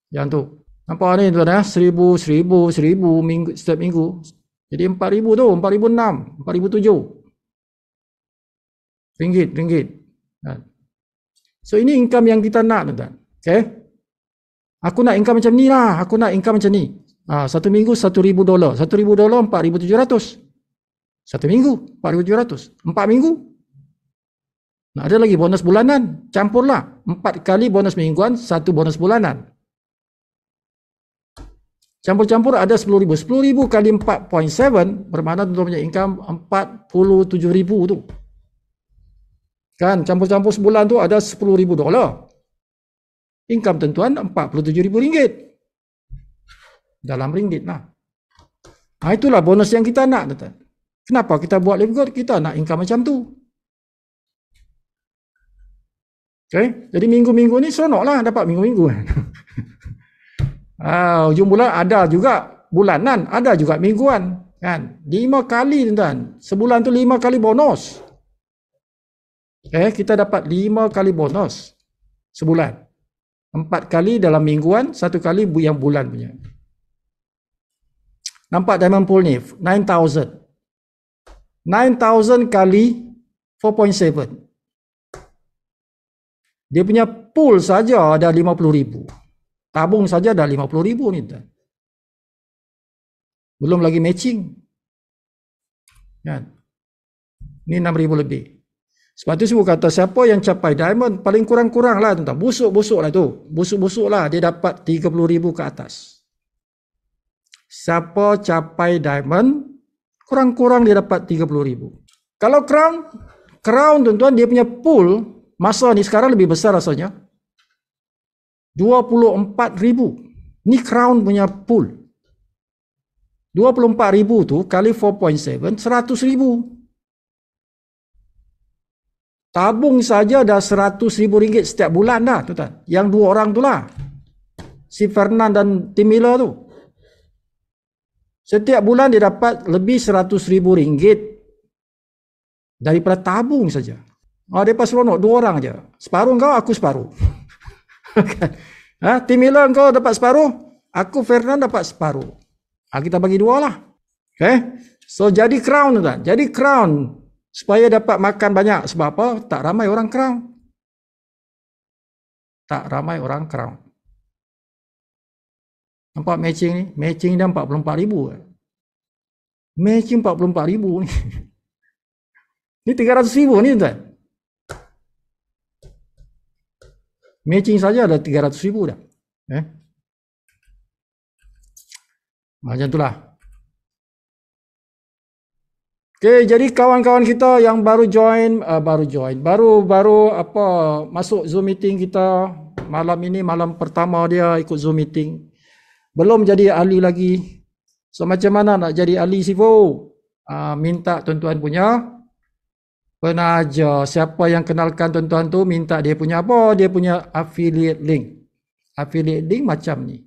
Yang tu. Nampak ni tuan-tuan, 1,000, 1,000, 1,000 minggu, setiap minggu. Jadi 4,000 tu, 4,006, 4,007. Ringgit. So ini income yang kita nak tuan-tuan. Okay. Aku nak income macam ni lah. Aku nak income macam ni. Satu minggu $1,000. $1,000 4,700. Satu minggu 4,700. 4 minggu. Nah, ada lagi bonus bulanan. Campurlah. 4 kali bonus mingguan, 1 bonus bulanan. Campur-campur ada 10,000. 10,000 kali 4.7 bermakna tuan-tuan punya income 47,000 tu. Kan campur-campur sebulan tu ada $10,000. Income tentuan RM47,000. Dalam ringgit lah. Itulah bonus yang kita nak tuan. Kenapa kita buat Live Good? Kita nak income macam tu. Okay. Jadi minggu-minggu ni seronok lah dapat minggu-minggu. Hujung bulan ada juga bulanan, ada juga mingguan. Kan? 5 kali tuan. Sebulan tu 5 kali bonus. Kita dapat 5 kali bonus sebulan. 4 kali dalam mingguan, 1 kali yang bulan punya. Nampak diamond pool ni? 9,000. 9,000 kali 4.7. Dia punya pool saja ada 50,000. Tabung saja ada 50,000 ni. Belum lagi matching. Kan? Ni 6,000 lebih. Sebab tu Sifu kata siapa yang capai diamond paling kurang-kurang lah tuan-tuan. Busuk-busuk lah tu. Busuk-busuk lah dia dapat 30,000 ke atas. Siapa capai diamond kurang-kurang dia dapat 30,000. Kalau crown tuan-tuan dia punya pool masa ni sekarang lebih besar rasanya. 24,000. Ni crown punya pool. 24,000 tu kali 4.7, 100,000. Tabung saja dah RM100,000 setiap bulan dah, tuan-tuan. Yang dua orang tu lah. Si Fernand dan Tim Miller tu. Setiap bulan dia dapat lebih RM100,000 daripada tabung saja. Dia pas seronok, dua orang je. Separuh kau, aku separuh. Tim Miller kau dapat separuh, aku Fernand dapat separuh. Kita bagi dua lah. Okay? So jadi crown tuan. Jadi crown supaya dapat makan banyak. Sebab apa? Tak ramai orang crown. Tak ramai orang crown. Nampak matching ni? Matching dah 44,000. Matching 44,000 ni. Ni 300,000 ni tuan. Matching saja ada 300,000 dah. Macam itulah. Okay, jadi kawan-kawan kita yang baru masuk Zoom meeting kita malam ini, malam pertama dia ikut Zoom meeting. Belum jadi ahli lagi. So macam mana nak jadi ahli Sifu? Minta tuan-tuan punya penaja. Siapa yang kenalkan tuan-tuan tu minta dia punya apa? Dia punya affiliate link. Affiliate link macam ni.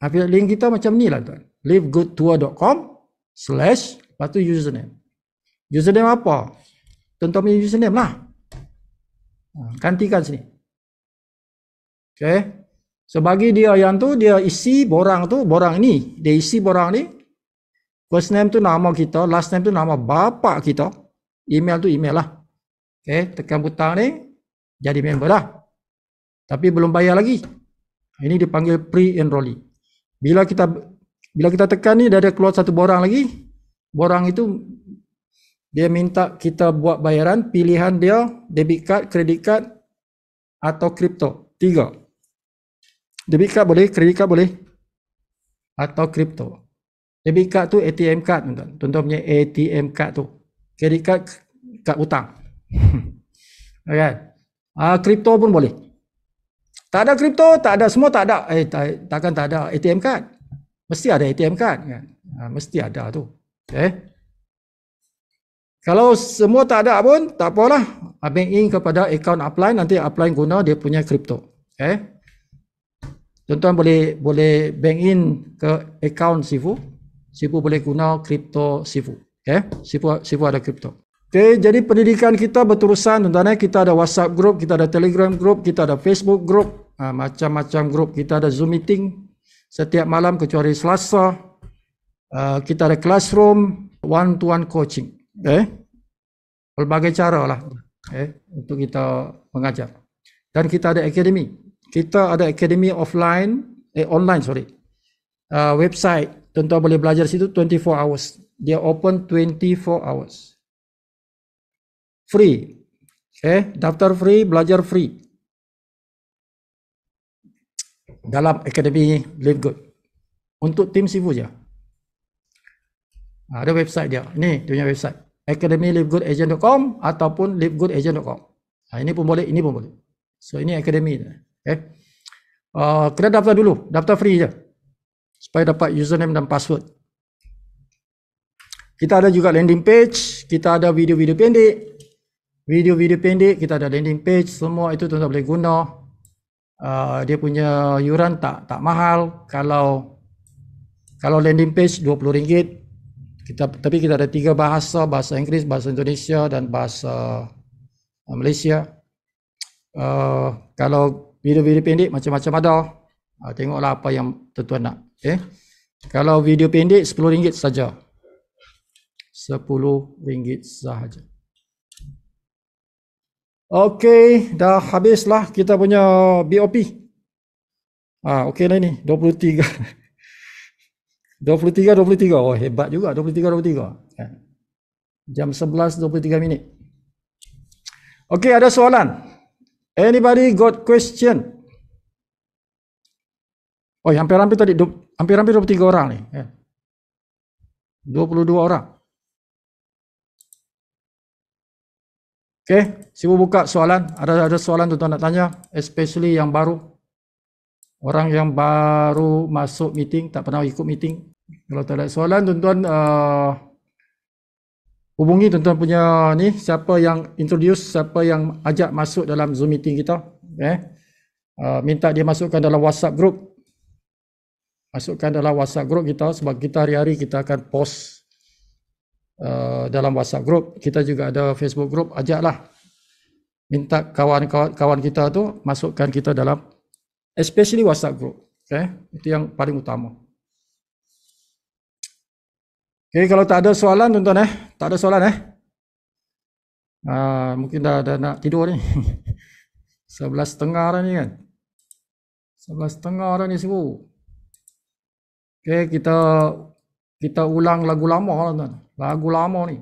Affiliate link kita macam ni lah tuan. livegoodtour.com/ lepas tu username. Username apa? Tuan-tuan punya username lah. Gantikan sini. Okay. So bagi dia yang tu, dia isi borang tu, borang ni. Dia isi borang ni. First name tu nama kita, last name tu nama bapa kita. Email tu email lah. Okay. Tekan butang ni, jadi member lah. Tapi belum bayar lagi. Ini dipanggil pre-enrollee. Bila kita tekan ni, dah ada keluar satu borang lagi. Borang itu, dia minta kita buat bayaran. Pilihan dia, debit card, credit card, atau kripto. 3. Debit card boleh, credit card boleh, atau kripto. Debit card tu ATM card. Tuan-tuan punya ATM card tu. Credit card, kad hutang. Okay. Kripto pun boleh. Tak ada kripto, tak ada, semua tak ada. Takkan tak ada ATM card. Mesti ada ATM card kan? Mesti ada tu. Okay. Kalau semua tak ada pun, tak apalah. Bank in kepada account upline, nanti upline guna dia punya kripto. Okay. Tuan-tuan boleh bank in ke account Sifu. Sifu boleh guna kripto Sifu. Okay. Sifu ada kripto. Okay, jadi pendidikan kita berterusan tuan-tuan. Kita ada WhatsApp group, kita ada Telegram group, kita ada Facebook group, macam-macam group. Kita ada Zoom meeting setiap malam kecuali Selasa. Kita ada classroom, one-to-one coaching. Pelbagai cara lah untuk kita mengajar. Dan kita ada akademi. Kita ada akademi online. Website. Tuan-tuan boleh belajar situ 24 hours. Dia open 24 hours. Free. Daftar free, belajar free. Dalam akademi Live Good. Untuk tim Sifu je. Ada website dia. Ini dia punya website. academylivegoodagent.com ataupun livegoodagent.com. Ini pun boleh, ini pun boleh. So ini akademi. Kena daftar dulu. Daftar free je. Supaya dapat username dan password. Kita ada juga landing page. Kita ada video-video pendek. Video-video pendek. Kita ada landing page. Semua itu tuan-tuan boleh guna. Dia punya yuran tak mahal. Kalau landing page RM20. Tapi kita ada 3 bahasa. Bahasa Inggeris, bahasa Indonesia dan bahasa Malaysia. Kalau video-video pendek macam-macam ada. Tengoklah apa yang tuan-tuan nak. Kalau video pendek RM10 saja. RM10 sahaja. Okey, dah habislah kita punya BOP. Okey lah ini 23. 23. Oh hebat juga 23. Jam 11:23. Okey, ada soalan? Anybody got question? Oh, hampir-hampir tadi, hampir-hampir 23 orang ni. 22 orang. Okey, sibuk buka soalan. Ada soalan tuan-tuan nak tanya, especially yang baru. Orang yang baru masuk meeting, tak pernah ikut meeting. Kalau tak ada soalan, tuan-tuan hubungi tuan-tuan punya ni, siapa yang introduce, siapa yang ajak masuk dalam Zoom meeting kita. Minta dia masukkan dalam WhatsApp group. Masukkan dalam WhatsApp group kita, sebab kita hari-hari kita akan post dalam WhatsApp group. Kita juga ada Facebook group, ajaklah. Minta kawan-kawan kita tu masukkan kita dalam especially WhatsApp group. Itu yang paling utama. Kalau tak ada soalan tuan-tuan tak ada soalan mungkin dah nak tidur ni. 11.30 dah ni kan. 11.30 dah ni sibuk. Kita ulang lagu lama tuan-tuan. Lagu lama ni.